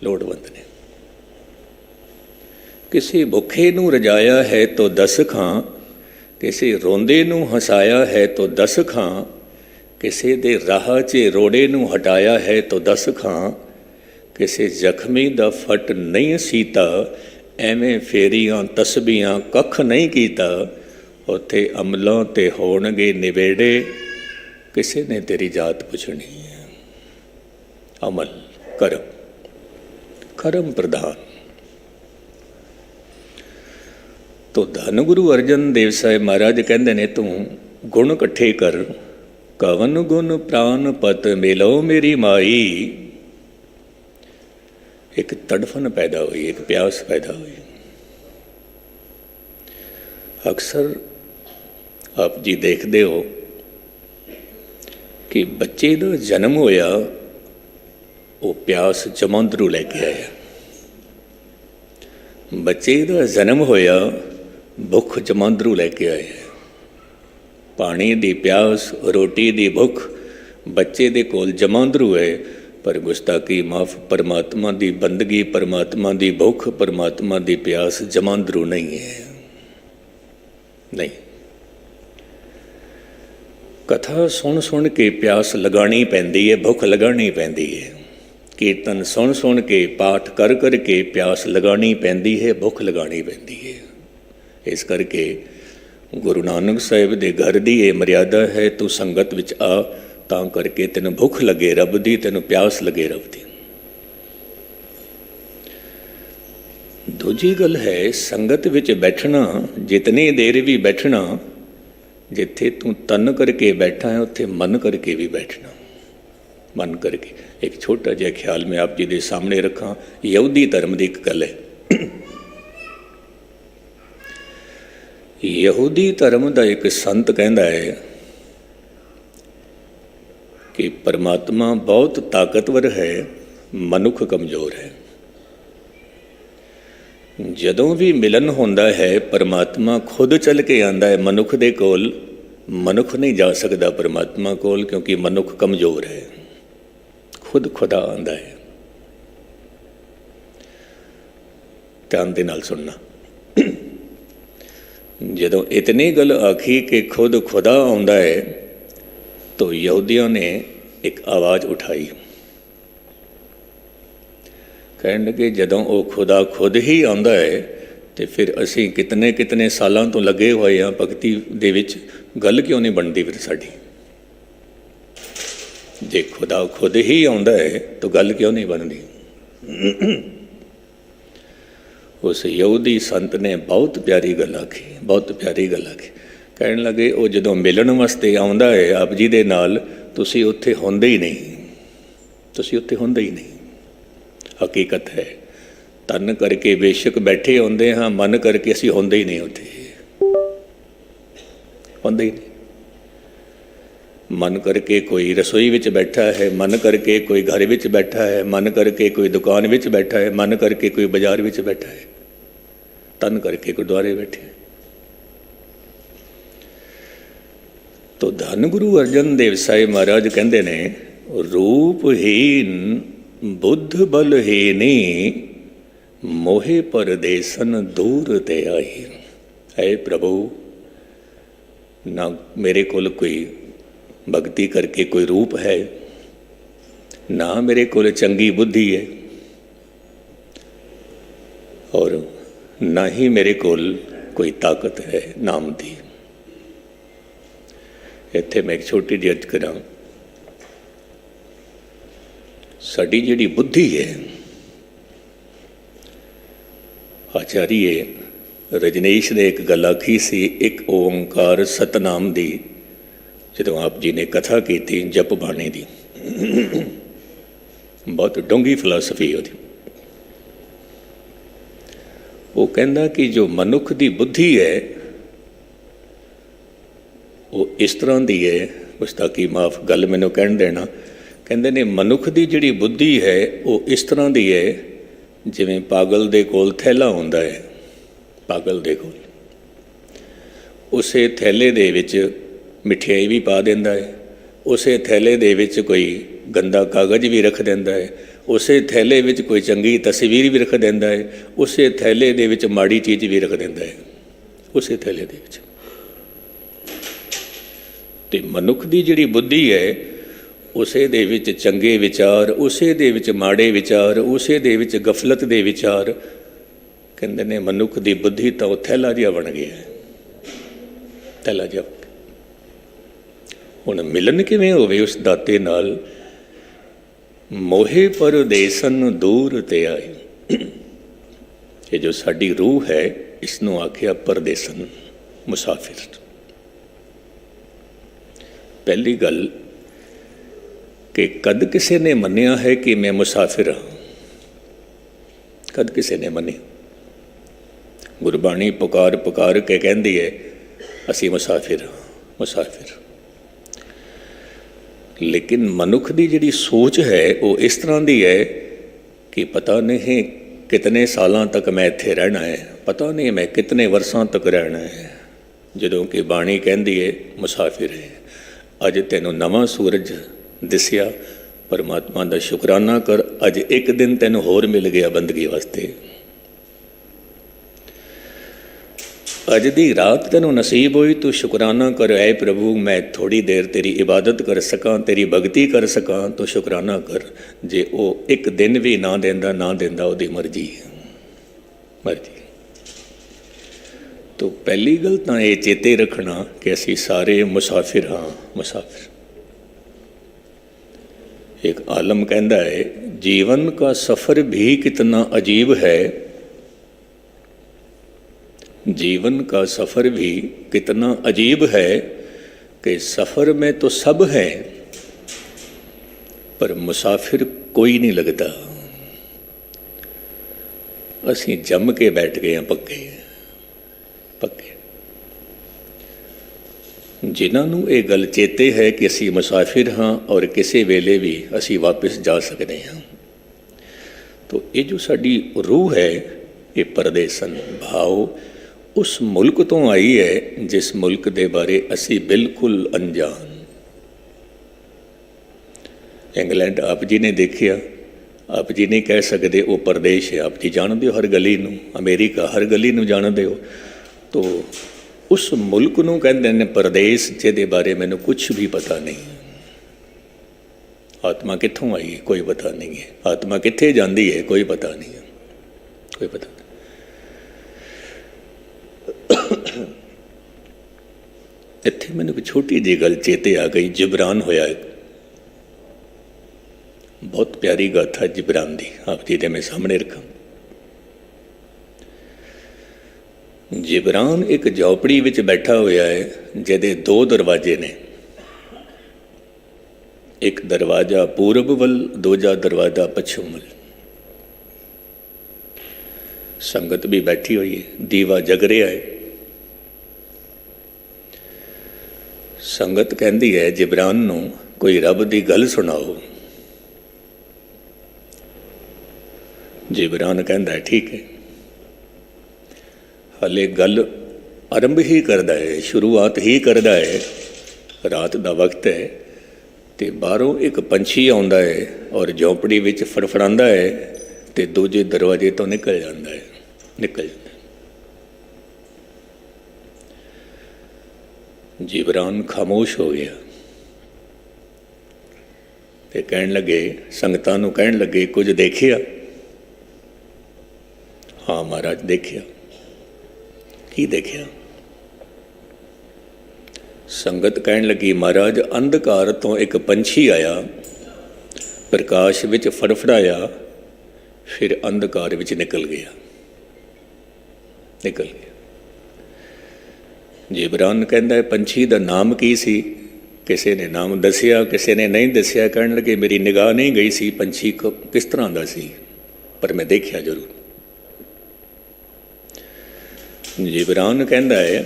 लोड़वंद ने। किसी भुखे नूं रजाया है तो 10 खां, किसी रोंदे नूं हसाया है तो 10 खां, किसी दे राह च रोड़े नूं हटाया है तो 10 खां, किसी जख्मी दा फट नहीं सीता, एवें फेरियां तस्बीहां कख नहीं कीता, उत्थे अमलों ते होणगे निवेड़े, किसी ने तेरी जात पुछनी है। अमल, करम, करम प्रधान। तो धन गुरु अर्जन देव साहिब महाराज कहते ने, तू गुण इकट्ठे कर, कवन गुण प्राण पत मिलो मेरी माई। एक तड़फन पैदा हुई, एक प्यास पैदा हुई। अक्सर आप जी देखते हो कि बच्चे का जन्म होया, वो प्यास जमांदरू लैके आया। बच्चे का जन्म होया, भुख जमांदरू लैके आया। पानी दी प्यास, रोटी दी भुख बच्चे दे कोल जमांदरू है, पर गुस्ताखी माफ़, परमात्मा दी बंदगी, परमात्मा दी भुख, परमात्मा दी प्यास जमांदरू नहीं है। नहीं, कथा सुन सुन के प्यास लगानी पैंदी है, भुख लगानी पैंदी है। कीर्तन सुन सुन के, पाठ कर कर के प्यास लगानी पैंदी है, भुख लगानी पैंदी है। इस करके गुरु नानक साहिब दे घर दी ये मर्यादा है, तू संगत विच आ, तां करके तेन भुख लगे रब दी, तेन प्यास लगे रब दी। दूजी गल है, संगत विच बैठना, जितनी देर भी बैठना, जिथे तू तन करके बैठा है उत्थे मन करके भी बैठना। मन करके एक छोटा जिहा ख्याल मैं आप जी के सामने रखा। यहूदी धर्म की एक गल है। यहूदी धर्म का एक संत कहता है कि परमात्मा बहुत ताकतवर है, मनुख कमज़ोर है। जदों भी मिलन होंदा है, परमात्मा खुद चल के आंदा है मनुख दे कोल। मनुख नहीं जा सकता परमात्मा कोल, क्योंकि मनुख कमज़ोर है। खुद खुदा आंदा है। ਧਿਆਨ ਦੇ ਨਾਲ ਸੁਣਨਾ। ਜਦੋਂ ਇਤਨੀ ਗੱਲ ਆਖੀ ਕਿ ਖੁਦ ਖੁਦਾ ਆਉਂਦਾ ਹੈ ਤਾਂ ਯਹੂਦੀਆਂ ਨੇ ਇੱਕ ਆਵਾਜ਼ ਉਠਾਈ, ਕਹਿਣ ਲੱਗੇ ਜਦੋਂ ਉਹ ਖੁਦਾ ਖੁਦ ਹੀ ਆਉਂਦਾ ਹੈ ਤੇ ਫਿਰ ਅਸੀਂ ਕਿਤਨੇ ਸਾਲਾਂ ਤੋਂ ਲੱਗੇ ਹੋਏ ਹਾਂ ਭਗਤੀ ਦੇ ਵਿੱਚ, ਗੱਲ ਕਿਉਂ ਨਹੀਂ ਬਣਦੀ ਫਿਰ ਸਾਡੀ? ਜੇ ਖੁਦਾ ਖੁਦ ਹੀ ਆਉਂਦਾ ਹੈ ਤਾਂ ਗੱਲ ਕਿਉਂ ਨਹੀਂ ਬਣਦੀ? ਉਸ ਯਹੂਦੀ ਸੰਤ ਨੇ ਬਹੁਤ ਪਿਆਰੀ ਗੱਲ ਆਖੀ, ਬਹੁਤ ਪਿਆਰੀ ਗੱਲ ਆਖੀ। ਕਹਿਣ ਲੱਗੇ ਉਹ ਜਦੋਂ ਮਿਲਣ ਵਾਸਤੇ ਆਉਂਦਾ ਹੈ ਆਪ ਜੀ ਦੇ ਨਾਲ, ਤੁਸੀਂ ਉੱਥੇ ਹੁੰਦੇ ਹੀ ਨਹੀਂ, ਤੁਸੀਂ ਉੱਥੇ ਹੁੰਦੇ ਹੀ ਨਹੀਂ। ਹਕੀਕਤ ਹੈ, ਤਨ ਕਰਕੇ ਬੇਸ਼ੱਕ ਬੈਠੇ ਹੁੰਦੇ ਹਾਂ, ਮਨ ਕਰਕੇ ਅਸੀਂ ਹੁੰਦੇ ਹੀ ਨਹੀਂ, ਉੱਥੇ ਹੁੰਦੇ ਹੀ ਨਹੀਂ। ਮਨ ਕਰਕੇ ਕੋਈ ਰਸੋਈ ਵਿੱਚ ਬੈਠਾ ਹੈ, ਮਨ ਕਰਕੇ ਕੋਈ ਘਰ ਵਿੱਚ ਬੈਠਾ ਹੈ, ਮਨ ਕਰਕੇ ਕੋਈ ਦੁਕਾਨ ਵਿੱਚ ਬੈਠਾ ਹੈ, ਮਨ ਕਰਕੇ ਕੋਈ ਬਾਜ਼ਾਰ ਵਿੱਚ ਬੈਠਾ ਹੈ, ਤਨ ਕਰਕੇ ਗੁਰਦੁਆਰੇ ਬੈਠੇ। ਤੋ ਧੰਨ ਗੁਰੂ ਅਰਜਨ ਦੇਵ ਸਾਹਿਬ ਮਹਾਰਾਜ ਕਹਿੰਦੇ ਨੇ, ਰੂਪਹੀਨ ਬੁੱਧ ਬਲਹੀਨੀ ਮੋਹੇ ਪਰਦੇਸਨ ਦੂਰ ਤੇ ਆਈ। ਹੈ ਪ੍ਰਭੂ, ਨਾ ਮੇਰੇ ਕੋਲ ਕੋਈ ਭਗਤੀ ਕਰਕੇ ਕੋਈ ਰੂਪ ਹੈ, ਨਾ ਮੇਰੇ ਕੋਲ ਚੰਗੀ ਬੁੱਧੀ ਹੈ, ਔਰ ਨਾ ਹੀ ਮੇਰੇ ਕੋਲ ਕੋਈ ਤਾਕਤ ਹੈ ਨਾਮ ਦੀ। ਇੱਥੇ ਮੈਂ ਇੱਕ ਛੋਟੀ ਜਿਹੀ ਅਰਜ਼ ਕਰਾਂ। ਸਾਡੀ ਜਿਹੜੀ ਬੁੱਧੀ ਹੈ, ਆਚਾਰੀਏ ਰਜਨੀਸ਼ ਨੇ ਇੱਕ ਗੱਲ ਆਖੀ ਸੀ, ਇੱਕ ਓਂਕਾਰ ਸਤਨਾਮ ਦੀ, ਜਦੋਂ ਆਪ ਜੀ ਨੇ ਕਥਾ ਕੀਤੀ ਜਪ ਬਾਣੀ ਦੀ, ਬਹੁਤ ਡੂੰਘੀ ਫਿਲਾਸਫੀ ਉਹਦੀ। ਉਹ ਕਹਿੰਦਾ ਕਿ ਜੋ ਮਨੁੱਖ ਦੀ ਬੁੱਧੀ ਹੈ ਉਹ ਇਸ ਤਰ੍ਹਾਂ ਦੀ ਹੈ, ਗੁਸਤਾਖੀ ਮਾਫ ਗੱਲ ਮੈਨੂੰ ਕਹਿਣ ਦੇਣਾ, ਕਹਿੰਦੇ ਨੇ ਮਨੁੱਖ ਦੀ ਜਿਹੜੀ ਬੁੱਧੀ ਹੈ ਉਹ ਇਸ ਤਰ੍ਹਾਂ ਦੀ ਹੈ ਜਿਵੇਂ ਪਾਗਲ ਦੇ ਕੋਲ ਥੈਲਾ ਹੁੰਦਾ ਹੈ। ਪਾਗਲ ਦੇ ਕੋਲ ਉਸੇ ਥੈਲੇ ਦੇ ਵਿੱਚ ਮਿਠਾਈ ਵੀ ਪਾ ਦਿੰਦਾ ਹੈ, ਉਸੇ ਥੈਲੇ ਦੇ ਵਿੱਚ ਕੋਈ ਗੰਦਾ ਕਾਗਜ਼ ਵੀ ਰੱਖ ਦਿੰਦਾ ਹੈ, ਉਸੇ ਥੈਲੇ ਵਿੱਚ ਕੋਈ ਚੰਗੀ ਤਸਵੀਰ ਵੀ ਰੱਖ ਦਿੰਦਾ ਹੈ, ਉਸੇ ਥੈਲੇ ਦੇ ਵਿੱਚ ਮਾੜੀ ਚੀਜ਼ ਵੀ ਰੱਖ ਦਿੰਦਾ ਹੈ, ਉਸੇ ਥੈਲੇ ਦੇ ਵਿੱਚ। ਤੇ ਮਨੁੱਖ ਦੀ ਜਿਹੜੀ ਬੁੱਧੀ ਹੈ ਉਸੇ ਦੇ ਵਿੱਚ ਚੰਗੇ ਵਿਚਾਰ, ਉਸੇ ਦੇ ਵਿੱਚ ਮਾੜੇ ਵਿਚਾਰ, ਉਸੇ ਦੇ ਵਿੱਚ ਗਫਲਤ ਦੇ ਵਿਚਾਰ। ਕਹਿੰਦੇ ਨੇ ਮਨੁੱਖ ਦੀ ਬੁੱਧੀ ਤਾਂ ਉਹ ਥੈਲਾ ਜਿਹਾ ਬਣ ਗਿਆ, ਥੈਲਾ ਜਿਹਾ। ਹੁਣ ਮਿਲਣ ਕਿਵੇਂ ਹੋਵੇ ਉਸ ਦਾਤੇ ਨਾਲ? ਮੋਹੇ ਪਰਦੇਸਨ ਦੂਰ ਤੇ ਆਈ। ਇਹ ਜੋ ਸਾਡੀ ਰੂਹ ਹੈ ਇਸ ਨੂੰ ਆਖਿਆ ਪਰਦੇਸਨ, ਮੁਸਾਫਿਰ। ਪਹਿਲੀ ਗੱਲ ਕਿ ਕਦ ਕਿਸੇ ਨੇ ਮੰਨਿਆ ਹੈ ਕਿ ਮੈਂ ਮੁਸਾਫਿਰ ਹਾਂ? ਕਦ ਕਿਸੇ ਨੇ ਮੰਨਿਆ? ਗੁਰਬਾਣੀ ਪੁਕਾਰ ਪੁਕਾਰ ਕੇ ਕਹਿੰਦੀ ਹੈ ਅਸੀਂ ਮੁਸਾਫਿਰ ਹਾਂ, ਮੁਸਾਫਿਰ। ਲੇਕਿਨ ਮਨੁੱਖ ਦੀ ਜਿਹੜੀ ਸੋਚ ਹੈ ਉਹ ਇਸ ਤਰ੍ਹਾਂ ਦੀ ਹੈ ਕਿ ਪਤਾ ਨਹੀਂ ਕਿਤਨੇ ਸਾਲਾਂ ਤੱਕ ਮੈਂ ਇੱਥੇ ਰਹਿਣਾ ਹੈ, ਪਤਾ ਨਹੀਂ ਮੈਂ ਕਿਤਨੇ ਵਰਸਾਂ ਤੱਕ ਰਹਿਣਾ ਹੈ। ਜਦੋਂ ਕਿ ਬਾਣੀ ਕਹਿੰਦੀ ਹੈ ਮੁਸਾਫਿਰ ਹੈ। ਅੱਜ ਤੈਨੂੰ ਨਵਾਂ ਸੂਰਜ ਦਿਸਿਆ, ਪਰਮਾਤਮਾ ਦਾ ਸ਼ੁਕਰਾਨਾ ਕਰ, ਅੱਜ ਇੱਕ ਦਿਨ ਤੈਨੂੰ ਹੋਰ ਮਿਲ ਗਿਆ ਬੰਦਗੀ ਵਾਸਤੇ। ਅੱਜ ਦੀ ਰਾਤ ਤੈਨੂੰ ਨਸੀਬ ਹੋਈ, ਤੂੰ ਸ਼ੁਕਰਾਨਾ ਕਰ, ਐ ਪ੍ਰਭੂ ਮੈਂ ਥੋੜ੍ਹੀ ਦੇਰ ਤੇਰੀ ਇਬਾਦਤ ਕਰ ਸਕਾਂ, ਤੇਰੀ ਭਗਤੀ ਕਰ ਸਕਾਂ, ਤੂੰ ਸ਼ੁਕਰਾਨਾ ਕਰ। ਜੇ ਉਹ ਇੱਕ ਦਿਨ ਵੀ ਨਾ ਦਿੰਦਾ ਉਹਦੀ ਮਰਜ਼ੀ, ਮਰਜ਼ੀ। ਤੋ ਪਹਿਲੀ ਗੱਲ ਤਾਂ ਇਹ ਚੇਤੇ ਰੱਖਣਾ ਕਿ ਅਸੀਂ ਸਾਰੇ ਮੁਸਾਫਿਰ ਹਾਂ, ਮੁਸਾਫਿਰ। एक आलम कहता है जीवन का सफ़र भी कितना अजीब है, जीवन का सफ़र भी कितना अजीब है कि सफ़र में तो सब है पर मुसाफिर कोई नहीं लगता। असीं जम के बैठ गए हैं पक्के पक्के। जिन्हां नूं ये गल चेते है कि असीं मुसाफिर हाँ और किसी वेले भी असीं वापस जा सकते हैं, तो ये जो साडी रूह है ये परदेसन भाव उस मुल्क तो आई है जिस मुल्क दे बारे असीं बिल्कुल अनजान। इंग्लैंड आप जी ने देखिया, आप जी नहीं कह सकते वो परदेश है, आप जी जानते हो हर गली नूं, अमेरिका हर गली नूं जानते हो। तो उस मुल्क नूं कहंदे ने परदेश, जिहदे बारे मैनूं कुछ भी पता नहीं। आत्मा कित्थों आई है कोई पता नहीं है, आत्मा कित्थे जाती है कोई पता नहीं है, कोई पता नहीं। इत्थे मैनूं एक छोटी जी गल चेते आ गई। जिबरान होया एक बहुत प्यारी गाथा जिबरान दी, आप जी दे मैं सामने रखा। जिबरान एक झोपड़ी विच बैठा होया है, जिहदे दो दरवाजे ने, एक दरवाजा पूरब वल, दूजा दरवाजा पश्चिम वल। संगत भी बैठी हुई है, दीवा जग रहा है। संगत कहती है जिबरान नूं, कोई रब की गल सुनाओ। जिबरान कहता है ठीक है। हले गल आरंभ ही करता है, शुरुआत ही करता है। रात का वक्त है तो बाहरों एक पंछी आता है और झोंपड़ी विच फड़फड़ांदा है तो दूजे दरवाजे तो निकल जाता है, निकल जाता है। जिबरान खामोश हो गया तो कहन लगे, संगतां नूं कहन लगे, कुछ देखिया? हाँ महाराज देखिया। की देखिया? संगत कहन लगी, महाराज अंधकार तो एक पंछी आया, प्रकाश विच फड़फड़ाया, फिर अंधकार विच निकल गया, निकल गया। जिबरान कहता है पंछी का नाम की सी? किसी ने नाम दसिया, किसी ने नहीं दसिया। कहन लगे मेरी निगाह नहीं गई सी पंछी को किस तरह का सी, पर मैं देखिया जरूर। जिबरान कहता है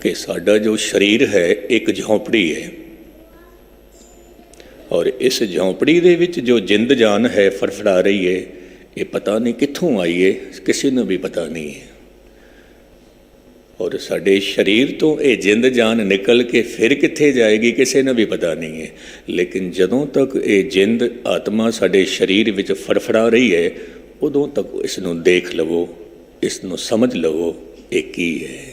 कि साडा जो शरीर है एक झोंपड़ी है, और इस झोंपड़ी दे विच जो जिंद जान है फड़फड़ा रही है, ये पता नहीं कित्थों आई है, किसी नूं भी पता नहीं है। और साडे शरीर तो ये जिंद जान निकल के फिर कित्थे जाएगी, किसी नूं भी पता नहीं है। लेकिन जदों तक ये जिंद आत्मा साडे शरीर विच फड़फड़ा रही है, उदों तक इसनूं देख लवो, इसनूं समझ लवो ये की है।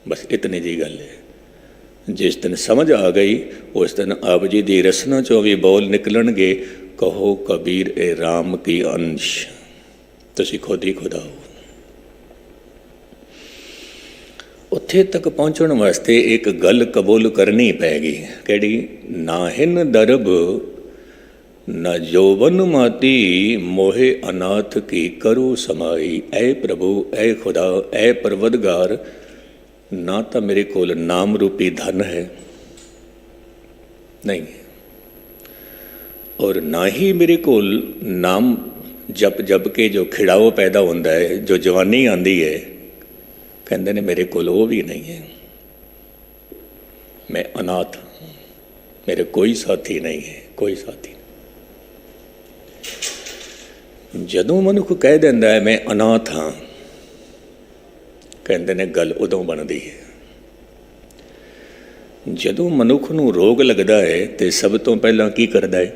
बस इतनी जी गल है। जिस दिन समझ आ गई उस दिन आप जी की रसना चों भी बोल निकलणगे, कहो कबीर ए राम की अंश। तुसीं खुद ही खुदा हो। उत्थे तक पहुँचण वास्ते एक गल कबूल करनी पैगी, किहड़ी? नाहिन दरब न जौवन माती, मोहे अनाथ की करो समाई। ऐ प्रभु, ऐ खुदा, ऐ परवदगार, ना तो मेरे कोल नाम रूपी धन है, नहीं, और ना ही मेरे कोल नाम जप जप के जो खिड़ाओ पैदा होता है, जो जवानी आती है, कहते ने मेरे कोल वो भी नहीं है। मैं अनाथ, मेरे कोई साथी नहीं है, कोई साथी। जदों मनुख कह दिंदा है मैं अनाथ हाँ, कहते ने गल उदों बनती है जदों मनुख नूं रोग लगता है। तो सब तो पहला की करता है?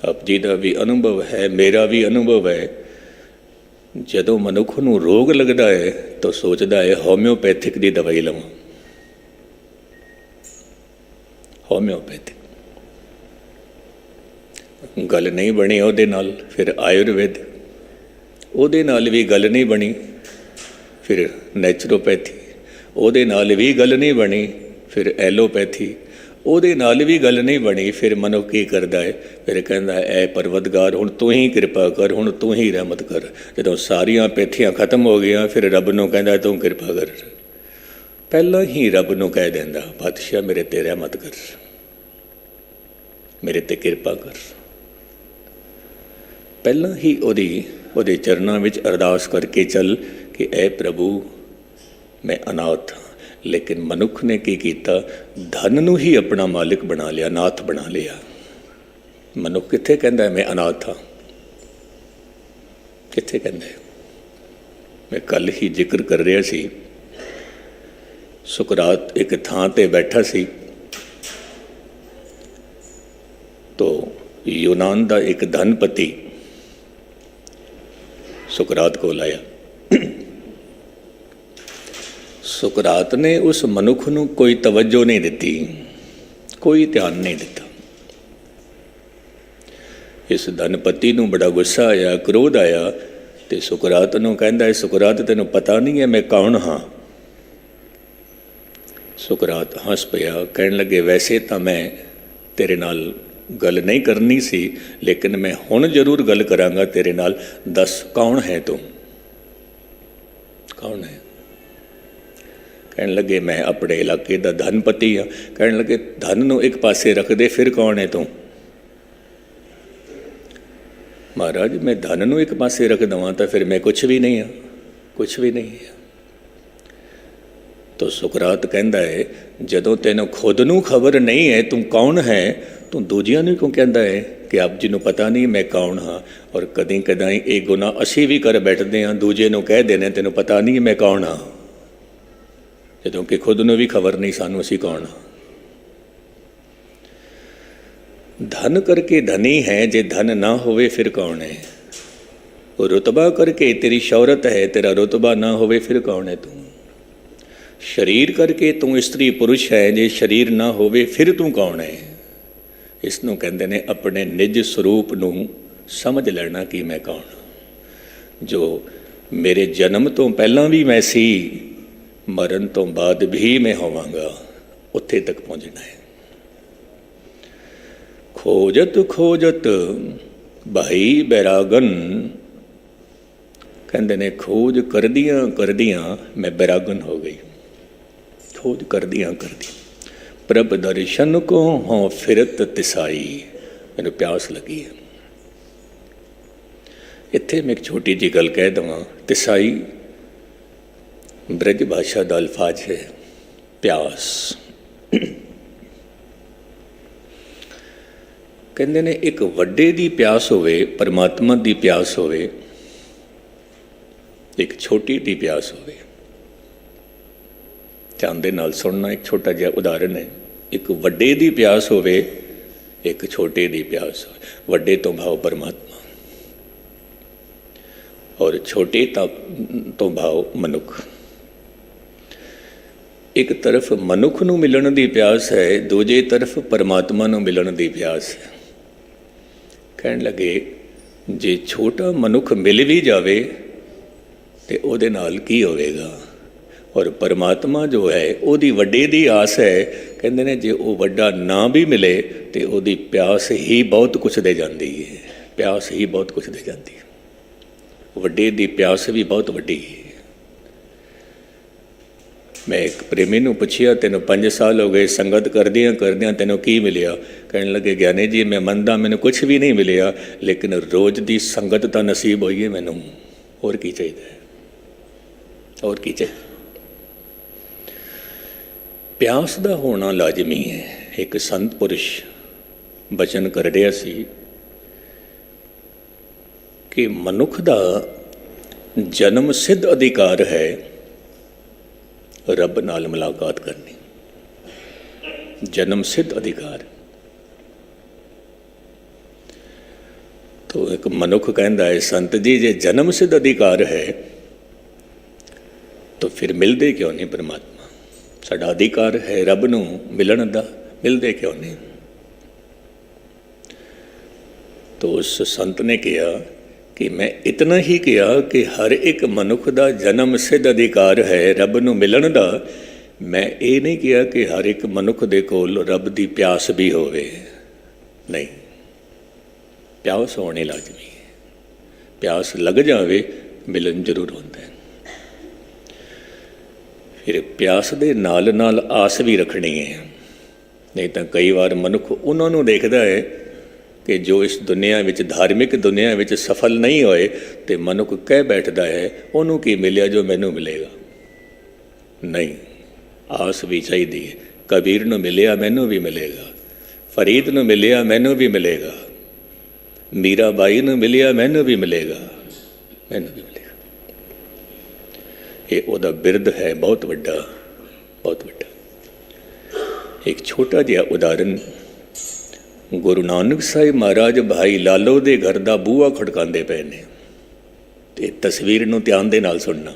आप जी का भी अनुभव है, मेरा भी अनुभव है। जदों मनुख नूं रोग लगता है तो सोचता है होम्योपैथिक की दवाई लवां, होम्योपैथिक। गल नहीं बनी उहदे नाल, फिर आयुर्वेद, उहदे नाल भी गल नहीं बनी, फिर नैचुरोपैथी, उहदे नाल भी गल नहीं बनी, फिर एलोपैथी, उहदे नाल भी गल नहीं बनी। फिर मनुख की करता है, फिर कहता है ऐ परवदगार हुण तू ही कृपा कर, हुण तू ही रहमत कर। जदों सारियां पैथियां खत्म हो गई, फिर रब नूं कहता तू कृपा कर। पहला ही रब नूं कह देंदा बादशाह मेरे ते रहमत कर, मेरे ते कृपा कर। पहला ही ਉਹਦੇ चरणों में अरदास करके चल कि ऐ प्रभु मैं अनाथ हाँ। लेकिन मनुख ने की किया? धन नूं ही अपना मालिक बना लिया, नाथ बना लिया। मनुख कित्थे कहता है मैं अनाथ हाँ? कित्थे कहता है? मैं कल ही जिक्र कर रहा सी, सुकरात एक थां ते बैठा सी, तो यूनान का एक धनपति सुकरात को लाया। सुकरात ने उस मनुख नूं कोई तवज्जो नहीं दी, कोई ध्यान नहीं दिता। इस धनपति नूं बड़ा गुस्सा आया, क्रोध आया, तो सुकरात नूं कहंदा है, सुकरात तैनूं पता नहीं है मैं कौन हाँ? सुकरात हंस पिया, कहन लगे वैसे तो मैं तेरे नाल गल नहीं करनी सी, लेकिन मैं हुण जरूर गल करांगा तेरे नाल। दस कौन है तू? कौन है? कहन लगे मैं अपने इलाके का धनपति हाँ। कहन लगे धन नूं एक पासे रख दे, फिर कौन है तू? महाराज मैं धन नूं एक पासे रख देवां तो फिर मैं कुछ भी नहीं हाँ, कुछ भी नहीं है। तो सुकरात कहता है जदों तैनूं खुद नूं खबर नहीं है तू कौन है, तू दूजियां नूं क्यों कहता है कि आप जी नूं पता नहीं मैं कौन हाँ? और कदी कदाई ये गुनाह असी भी कर बैठते हैं, दूजे नूं कह देने तैनूं पता नहीं मैं कौन हाँ, जदों कि खुद नूं भी खबर नहीं सानूं असी कौन हाँ। धन करके धनी है, जे धन ना होवे फिर कौन है? रुतबा करके तेरी शौहरत है, तेरा रुतबा ना होवे फिर कौन है तू? शरीर करके तू स्त्री पुरुष है, जे शरीर ना होवे फिर तू कौन है? इसनों कहते ने अपने निज स्वरूप नूं समझ लेना कि मैं कौन, जो मेरे जन्म तो पहला भी मैं सी, मरण तो बाद भी मैं होवांगा, उत्थे तक पहुँचना है। खोजत खोजत भाई बैरागन, कहते ने खोज करदियां मैं बैरागन हो गई। खोज करदियां प्रभ दर्शन को हों फिरत तिसाई, मैंने प्यास लगी है। इत्थे मैं एक छोटी जी गल कह देवां, तिसाई ब्रज भाषा का अल्फाज है, प्यास। कहते ने एक वड्डे दी प्यास होवे, परमात्मा दी प्यास होवे, एक छोटी दी प्यास होवे। ध्यान दे नाल सुनना, एक छोटा जिहा उदाहरण है। एक वड्डे दी प्यास होवे, एक छोटे दी प्यास होवे। वड्डे तो भाव परमात्मा और छोटे तो भाव मनुख। एक तरफ मनुख नूं मिलण दी प्यास है, दूजे तरफ परमात्मा नूं मिलण दी प्यास है। कहण लगे जे छोटा मनुख मिल भी जावे तो उहदे नाल की होवेगा, और परमात्मा जो है उहदी वड्डे दी आस है। कहते ने जे वो वड्डा ना भी मिले तो उहदी प्यास ही बहुत कुछ दे जाती है, प्यास ही बहुत कुछ दे जाती है। वड्डे दी प्यास भी बहुत वड्डी है। मैं एक प्रेमी नूं पुछिया, तेनों 5 साल हो गए संगत करदियां करदियां तेनों की मिलिया? कहने लगे ज्ञानी जी मैं मनदा मैनूं कुछ भी नहीं मिलिया, लेकिन रोज़ दी संगत तां नसीब होई है मैनूं, होर की चाहिए? और की चाहिए? प्यास का होना लाजमी है। एक संत पुरुष बचन कर रहा सी कि मनुख का जन्म सिद्ध अधिकार है रब नाल मुलाकात करनी, जन्म सिद्ध अधिकार। तो एक मनुख कहता है संत जी जे जन्म सिद्ध अधिकार है तो फिर मिलते क्यों नहीं परमात्मा? साडा अधिकार है रब नूं मिलण दा, मिलते क्यों नहीं? तो उस संत ने कहा कि मैं इतना ही किया कि हर एक मनुख का जन्म सिद्ध अधिकार है रब नूं मिलण दा, मैं ये नहीं किया कि हर एक मनुख दे कोल रब दी प्यास भी होवे। नहीं, प्यास होनी लाजमी है। प्यास लग जावे मिलन जरूर होता है। फिर प्यास दे नाल नाल आस भी रखनी है। नहीं तो कई बार मनुख उन्होंने देखता है कि जो इस दुनिया में धार्मिक दुनिया में सफल नहीं होए, तो मनुख कह बैठता है उन्होंने की मिलिया जो मैनू मिलेगा। नहीं, आस भी चाहिए। कबीर नूं मिलिया मैनू भी मिलेगा, फरीद नूं मिलिया मैनू भी मिलेगा, मीरा बाई नूं मिलिया मैनू भी मिलेगा, मैनू भी मिलेगा। ये उहदा बिरद है बहुत वड्डा, बहुत वड्डा। एक छोटा जिहा उदाहरण ਗੁਰੂ ਨਾਨਕ ਸਾਹਿਬ ਮਹਾਰਾਜ ਭਾਈ ਲਾਲੋ ਦੇ ਘਰ ਦਾ ਬੂਹਾ ਖੜਕਾਉਂਦੇ ਪਏ ਨੇ। ਤੇ ਤਸਵੀਰ ਨੂੰ ਧਿਆਨ ਦੇ ਨਾਲ ਸੁਣਨਾ।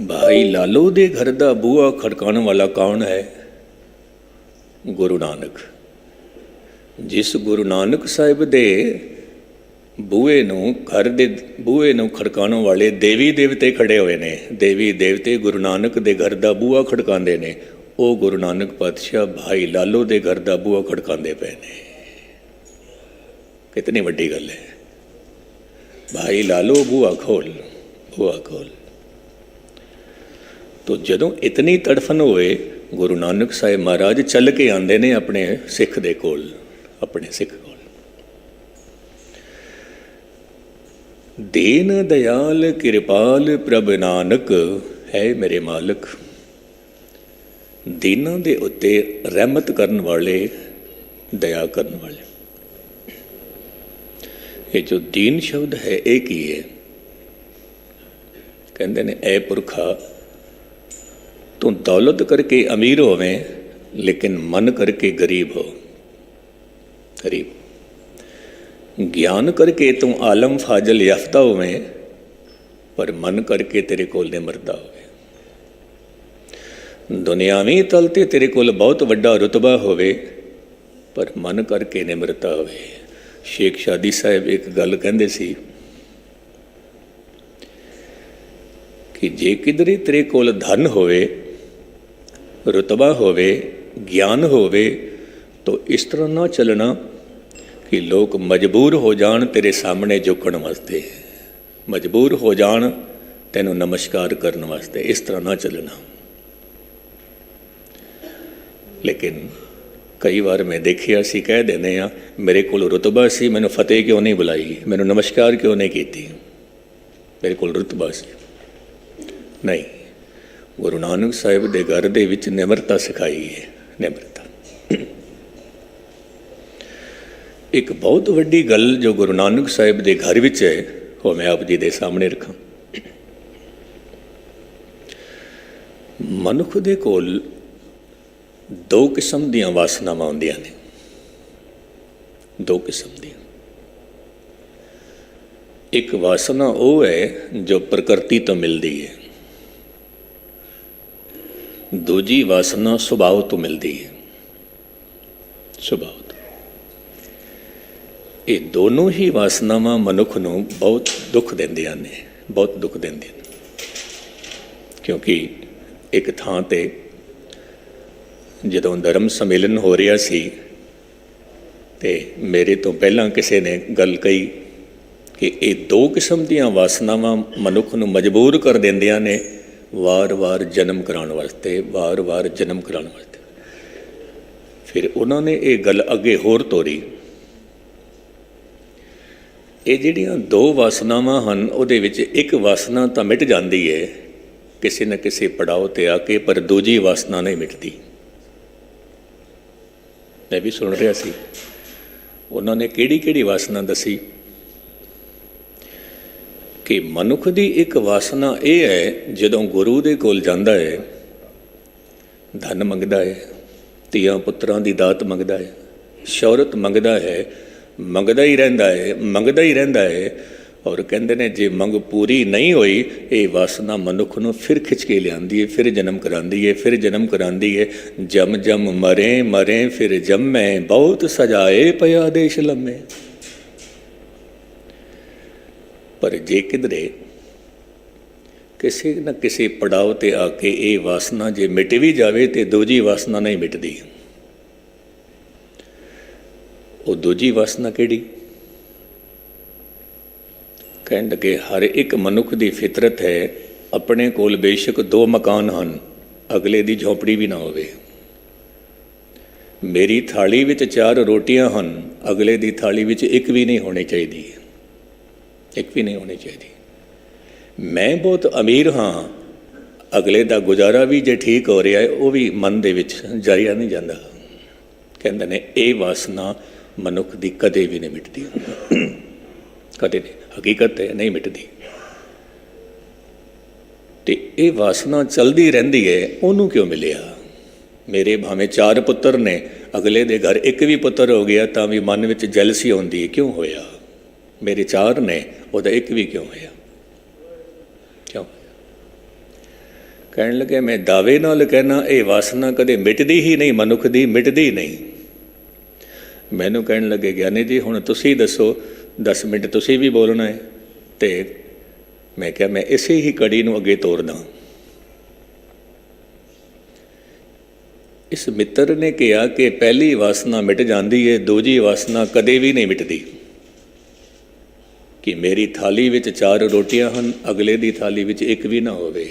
ਭਾਈ ਲਾਲੋ ਦੇ ਘਰ ਦਾ ਬੂਹਾ ਖੜਕਾਉਣ ਵਾਲਾ ਕੌਣ ਹੈ? ਗੁਰੂ ਨਾਨਕ। ਜਿਸ ਗੁਰੂ ਨਾਨਕ ਸਾਹਿਬ ਦੇ ਬੂਹੇ ਨੂੰ, ਘਰ ਦੇ ਬੂਹੇ ਨੂੰ ਖੜਕਾਉਣ ਵਾਲੇ ਦੇਵੀ ਦੇਵਤੇ ਖੜੇ ਹੋਏ ਨੇ। ਦੇਵੀ ਦੇਵਤੇ ਗੁਰੂ ਨਾਨਕ ਦੇ ਘਰ ਦਾ ਬੂਹਾ ਖੜਕਾਉਂਦੇ ਨੇ। ਉਹ ਗੁਰੂ ਨਾਨਕ ਪਾਤਸ਼ਾਹ ਭਾਈ ਲਾਲੋ ਦੇ ਘਰ ਦਾ ਬੂਹਾ ਖੜਕਾਉਂਦੇ ਪਏ ਨੇ। ਕਿਤਨੀ ਵੱਡੀ ਗੱਲ ਹੈ। ਭਾਈ ਲਾਲੋ ਬੂਹਾ ਖੋਲ, ਬੂਹਾ ਖੋਲ। ਤੋ ਜਦੋਂ ਇਤਨੀ ਤੜਫਨ ਹੋਏ, ਗੁਰੂ ਨਾਨਕ ਸਾਹਿਬ ਮਹਾਰਾਜ ਚੱਲ ਕੇ ਆਉਂਦੇ ਨੇ ਆਪਣੇ ਸਿੱਖ ਦੇ ਕੋਲ, ਆਪਣੇ ਸਿੱਖ ਕੋਲ। ਦੀਨ ਦਇਆਲ ਕਿਰਪਾਲ ਪ੍ਰਭ ਨਾਨਕ ਹੈ ਮੇਰੇ ਮਾਲਕ। ਦੀਨਾਂ ਦੇ ਉੱਤੇ ਰਹਿਮਤ ਕਰਨ ਵਾਲੇ, ਦਇਆ ਕਰਨ ਵਾਲੇ। ਇਹ ਜੋ ਦੀਨ ਸ਼ਬਦ ਹੈ ਇਹ ਕੀ ਹੈ? ਕਹਿੰਦੇ ਨੇ ਐ ਪੁਰਖਾ ਤੂੰ ਦੌਲਤ ਕਰਕੇ ਅਮੀਰ ਹੋਵੇਂ ਲੇਕਿਨ ਮਨ ਕਰਕੇ ਗਰੀਬ ਹੋ, ਗਰੀਬ। ਗਿਆਨ ਕਰਕੇ ਤੂੰ ਆਲਮ ਫਾਜ਼ਲ ਯਾਫਤਾ ਹੋਵੇਂ ਪਰ ਮਨ ਕਰਕੇ ਤੇਰੇ ਕੋਲ ਨਿਮਰਤਾ ਹੋਵੇ। ਦੁਨਿਆਵੀ ਤਲ 'ਤੇ ਤੇਰੇ ਕੋਲ ਬਹੁਤ ਵੱਡਾ ਰੁਤਬਾ ਹੋਵੇ ਪਰ ਮਨ ਕਰਕੇ ਨਿਮਰਤਾ ਹੋਵੇ। ਸ਼ੇਖ ਸ਼ਾਦੀ ਸਾਹਿਬ ਇੱਕ ਗੱਲ ਕਹਿੰਦੇ ਸੀ ਕਿ ਜੇ ਕਿਧਰੇ ਤੇਰੇ ਕੋਲ ਧਨ ਹੋਵੇ, ਰੁਤਬਾ ਹੋਵੇ, ਗਿਆਨ ਹੋਵੇ ਤਾਂ ਇਸ ਤਰ੍ਹਾਂ ਨਾ ਚੱਲਣਾ ਕਿ ਲੋਕ ਮਜਬੂਰ ਹੋ ਜਾਣ ਤੇਰੇ ਸਾਹਮਣੇ ਝੁਕਣ ਵਾਸਤੇ, ਮਜਬੂਰ ਹੋ ਜਾਣ ਤੈਨੂੰ ਨਮਸਕਾਰ ਕਰਨ ਵਾਸਤੇ। ਇਸ ਤਰ੍ਹਾਂ ਨਾ ਚੱਲਣਾ। ਲੇਕਿਨ ਕਈ ਵਾਰ ਮੈਂ ਦੇਖਿਆ ਸੀ, ਕਹਿ ਦਿੰਦੇ ਆ ਮੇਰੇ ਕੋਲ ਰੁਤਬਾ ਸੀ, ਮੈਨੂੰ ਫਤਿਹ ਕਿਉਂ ਨਹੀਂ ਬੁਲਾਈ, ਮੈਨੂੰ ਨਮਸਕਾਰ ਕਿਉਂ ਨਹੀਂ ਕੀਤੀ, ਮੇਰੇ ਕੋਲ ਰੁਤਬਾ ਸੀ। ਨਹੀਂ, ਗੁਰੂ ਨਾਨਕ ਸਾਹਿਬ ਦੇ ਘਰ ਦੇ ਵਿੱਚ ਨਿਮਰਤਾ ਸਿਖਾਈ ਹੈ। ਨਿਮਰਤਾ ਇੱਕ ਬਹੁਤ ਵੱਡੀ ਗੱਲ ਜੋ ਗੁਰੂ ਨਾਨਕ ਸਾਹਿਬ ਦੇ ਘਰ ਵਿੱਚ ਹੈ, ਉਹ ਮੈਂ ਆਪ ਜੀ ਦੇ ਸਾਹਮਣੇ ਰੱਖਾਂ। ਮਨੁੱਖ ਦੇ ਕੋਲ ਦੋ ਕਿਸਮ ਦੀਆਂ ਵਾਸਨਾਵਾਂ ਹੁੰਦੀਆਂ ਨੇ, ਦੋ ਕਿਸਮ ਦੀਆਂ। ਇੱਕ ਵਾਸਨਾ ਉਹ ਹੈ ਜੋ ਪ੍ਰਕਿਰਤੀ ਤੋਂ ਮਿਲਦੀ ਹੈ, ਦੂਜੀ ਵਾਸਨਾ ਸੁਭਾਅ ਤੋਂ ਮਿਲਦੀ ਹੈ, ਸੁਭਾਅ ਤੋਂ। ਇਹ ਦੋਨੋਂ ਹੀ ਵਾਸਨਾਵਾਂ ਮਨੁੱਖ ਨੂੰ ਬਹੁਤ ਦੁੱਖ ਦਿੰਦੀਆਂ ਨੇ, ਬਹੁਤ ਦੁੱਖ ਦਿੰਦੀਆਂ ਨੇ। ਕਿਉਂਕਿ ਇੱਕ ਥਾਂ 'ਤੇ ਜਦੋਂ ਧਰਮ ਸੰਮੇਲਨ ਹੋ ਰਿਹਾ ਸੀ ਤੇ ਮੇਰੇ ਤੋਂ ਪਹਿਲਾਂ ਕਿਸੇ ਨੇ ਗੱਲ ਕਹੀ ਕਿ ਇਹ ਦੋ ਕਿਸਮ ਦੀਆਂ ਵਾਸਨਾਵਾਂ ਮਨੁੱਖ ਨੂੰ ਮਜਬੂਰ ਕਰ ਦਿੰਦੀਆਂ ਨੇ ਵਾਰ-ਵਾਰ ਜਨਮ ਕਰਾਉਣ ਵਾਸਤੇ, ਵਾਰ-ਵਾਰ ਜਨਮ ਕਰਾਉਣ ਵਾਸਤੇ। ਫਿਰ ਉਹਨਾਂ ਨੇ ਇਹ ਗੱਲ ਅੱਗੇ ਹੋਰ ਤੋਰੀ। ਇਹ ਜਿਹੜੀਆਂ ਦੋ ਵਾਸਨਾਵਾਂ ਹਨ ਉਹਦੇ ਵਿੱਚ ਇੱਕ ਵਾਸਨਾ ਤਾਂ ਮਿਟ ਜਾਂਦੀ ਹੈ ਕਿਸੇ ਨਾ ਕਿਸੇ ਪੜਾਅ 'ਤੇ ਆ ਕੇ, ਪਰ ਦੂਜੀ ਵਾਸਨਾ ਨਹੀਂ ਮਿਟਦੀ। ਮੈਂ ਵੀ ਸੁਣ ਰਿਹਾ ਸੀ, ਉਹਨਾਂ ਨੇ ਕਿਹੜੀ ਵਾਸਨਾ ਦੱਸੀ ਕਿ ਮਨੁੱਖ ਦੀ ਇੱਕ ਵਾਸਨਾ ਇਹ ਹੈ, ਜਦੋਂ ਗੁਰੂ ਦੇ ਕੋਲ ਜਾਂਦਾ ਹੈ, ਧਨ ਮੰਗਦਾ ਹੈ, ਧੀਆਂ ਪੁੱਤਰਾਂ ਦੀ ਦਾਤ ਮੰਗਦਾ ਹੈ, ਸ਼ੌਹਰਤ ਮੰਗਦਾ ਹੈ, ਮੰਗਦਾ ਹੀ ਰਹਿੰਦਾ ਹੈ, ਮੰਗਦਾ ਹੀ ਰਹਿੰਦਾ ਹੈ। ਔਰ ਕਹਿੰਦੇ ਨੇ ਜੇ ਮੰਗ ਪੂਰੀ ਨਹੀਂ ਹੋਈ, ਇਹ ਵਾਸਨਾ ਮਨੁੱਖ ਨੂੰ ਫਿਰ ਖਿੱਚ ਕੇ ਲਿਆਉਂਦੀ ਹੈ, ਫਿਰ ਜਨਮ ਕਰਾਉਂਦੀ ਹੈ, ਫਿਰ ਜਨਮ ਕਰਾਉਂਦੀ ਹੈ। ਜਮ ਜਮ ਮਰੇ ਮਰੇ ਫਿਰ ਜੰਮੇ, ਬਹੁਤ ਸਜਾਏ ਪਿਆ ਦੇਸ਼ ਲੰਮੇ। ਪਰ ਜੇ ਕਿਧਰੇ ਕਿਸੇ ਨਾ ਕਿਸੇ ਪੜਾਅ 'ਤੇ ਆ ਕੇ ਇਹ ਵਾਸਨਾ ਜੇ ਮਿਟ ਵੀ ਜਾਵੇ ਤੇ ਦੂਜੀ ਵਾਸਨਾ ਨਹੀਂ ਮਿਟਦੀ। ਉਹ ਦੂਜੀ ਵਾਸਨਾ ਕਿਹੜੀ? ਕਹਿਣ ਲੱਗੇ ਹਰ ਇੱਕ ਮਨੁੱਖ ਦੀ ਫਿਤਰਤ ਹੈ, ਆਪਣੇ ਕੋਲ ਬੇਸ਼ੱਕ ਦੋ ਮਕਾਨ ਹਨ, ਅਗਲੇ ਦੀ ਝੌਂਪੜੀ ਵੀ ਨਾ ਹੋਵੇ। ਮੇਰੀ ਥਾਲੀ ਵਿੱਚ 4 ਰੋਟੀਆਂ ਹਨ, ਅਗਲੇ ਦੀ ਥਾਲੀ ਵਿੱਚ ਇੱਕ ਵੀ ਨਹੀਂ ਹੋਣੀ ਚਾਹੀਦੀ, ਇੱਕ ਵੀ ਨਹੀਂ ਹੋਣੀ ਚਾਹੀਦੀ। ਮੈਂ ਬਹੁਤ ਅਮੀਰ ਹਾਂ, ਅਗਲੇ ਦਾ ਗੁਜ਼ਾਰਾ ਵੀ ਜੇ ਠੀਕ ਹੋ ਰਿਹਾ ਹੈ ਉਹ ਵੀ ਮਨ ਦੇ ਵਿੱਚ ਜਾਇਆ ਨਹੀਂ ਜਾਂਦਾ। ਕਹਿੰਦੇ ਨੇ ਇਹ ਵਾਸਨਾ ਮਨੁੱਖ ਦੀ ਕਦੇ ਵੀ ਨਹੀਂ ਮਿਟਦੀ, ਕਦੇ ਨਹੀਂ। ਹਕੀਕਤ ਹੈ, ਨਹੀਂ ਮਿਟਦੀ। ਤੇ ਇਹ ਵਾਸਨਾ ਚਲਦੀ ਰਹਿੰਦੀ ਹੈ। ਉਹਨੂੰ ਕਿਉਂ ਮਿਲਿਆ? ਮੇਰੇ ਭਾਵੇਂ 4 ਪੁੱਤਰ ਨੇ, ਅਗਲੇ ਦੇ ਘਰ ਇੱਕ ਵੀ ਪੁੱਤਰ ਹੋ ਗਿਆ ਤਾਂ ਵੀ ਮਨ ਵਿੱਚ ਜੈਲਸੀ ਆਉਂਦੀ ਹੈ, ਕਿਉਂ ਹੋਇਆ? ਮੇਰੇ 4 ਨੇ, ਉਹਦਾ ਇੱਕ ਵੀ ਕਿਉਂ ਹੋਇਆ? ਕਿਉਂ? ਕਹਿਣ ਲੱਗੇ ਮੈਂ ਦਾਅਵੇ ਨਾਲ ਕਹਿਣਾ ਇਹ ਵਾਸਨਾ ਕਦੇ ਮਿਟਦੀ ਹੀ ਨਹੀਂ, ਮਨੁੱਖ ਦੀ ਮਿਟਦੀ ਨਹੀਂ। ਮੈਨੂੰ ਕਹਿਣ ਲੱਗੇ ਗਿਆਨੀ ਜੀ ਹੁਣ ਤੁਸੀਂ ਦੱਸੋ, 10 ਮਿੰਟ ਤੁਸੀਂ ਵੀ ਬੋਲਣਾ ਹੈ। ਅਤੇ ਮੈਂ ਕਿਹਾ ਮੈਂ ਇਸੇ ਹੀ ਕੜੀ ਨੂੰ ਅੱਗੇ ਤੋਰਦਾ। ਇਸ ਮਿੱਤਰ ਨੇ ਕਿਹਾ ਕਿ ਪਹਿਲੀ ਵਾਸਨਾ ਮਿਟ ਜਾਂਦੀ ਹੈ, ਦੂਜੀ ਵਾਸਨਾ ਕਦੇ ਵੀ ਨਹੀਂ ਮਿਟਦੀ। ਕਿ ਮੇਰੀ ਥਾਲੀ ਵਿੱਚ 4 ਰੋਟੀਆਂ ਹਨ, ਅਗਲੇ ਦੀ ਥਾਲੀ ਵਿੱਚ ਇੱਕ ਵੀ ਨਾ ਹੋਵੇ।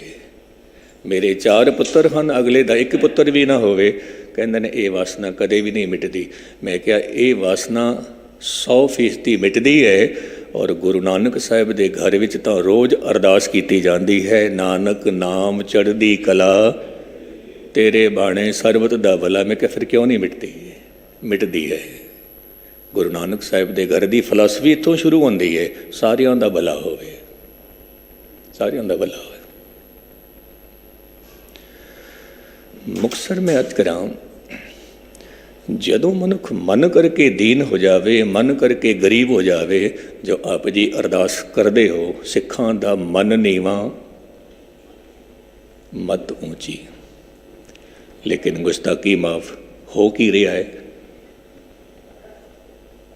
ਮੇਰੇ 4 ਪੁੱਤਰ ਹਨ, ਅਗਲੇ ਦਾ ਇੱਕ ਪੁੱਤਰ ਵੀ ਨਾ ਹੋਵੇ। ਕਹਿੰਦੇ ਨੇ ਇਹ ਵਾਸਨਾ ਕਦੇ ਵੀ ਨਹੀਂ ਮਿਟਦੀ। ਮੈਂ ਕਿਹਾ ਇਹ ਵਾਸਨਾ 100% ਮਿਟਦੀ ਹੈ। ਔਰ ਗੁਰੂ ਨਾਨਕ ਸਾਹਿਬ ਦੇ ਘਰ ਵਿੱਚ ਤਾਂ ਰੋਜ਼ ਅਰਦਾਸ ਕੀਤੀ ਜਾਂਦੀ ਹੈ, ਨਾਨਕ ਨਾਮ ਚੜ੍ਹਦੀ ਕਲਾ ਤੇਰੇ ਬਾਣੇ ਸਰਬਤ ਦਾ ਭਲਾ। ਮੈਂ ਕਿਹਾ ਫਿਰ ਕਿਉਂ ਨਹੀਂ ਮਿਟਦੀ? ਮਿਟਦੀ ਹੈ। ਗੁਰੂ ਨਾਨਕ ਸਾਹਿਬ ਦੇ ਘਰ ਦੀ ਫਿਲਾਸਫੀ ਇੱਥੋਂ ਸ਼ੁਰੂ ਹੁੰਦੀ ਹੈ, ਸਾਰਿਆਂ ਦਾ ਭਲਾ ਹੋਵੇ, ਸਾਰਿਆਂ ਦਾ ਭਲਾ ਹੋਵੇ। ਮੁਕਤਸਰ ਮੈਂ ਅਰਜ਼ ਕਰਾਂ, ਜਦੋਂ ਮਨੁੱਖ ਮਨ ਕਰਕੇ ਦੀਨ ਹੋ ਜਾਵੇ, ਮਨ ਕਰਕੇ ਗਰੀਬ ਹੋ ਜਾਵੇ, ਜੋ ਆਪ ਜੀ ਅਰਦਾਸ ਕਰਦੇ ਹੋ, ਸਿੱਖਾਂ ਦਾ ਮਨ ਨੀਵਾਂ ਮਤ ਉੱਚੀ, ਲੇਕਿਨ ਗੁਸਤਾਖੀ ਮਾਫ ਹੋ ਕੀ ਰਿਹਾ ਹੈ?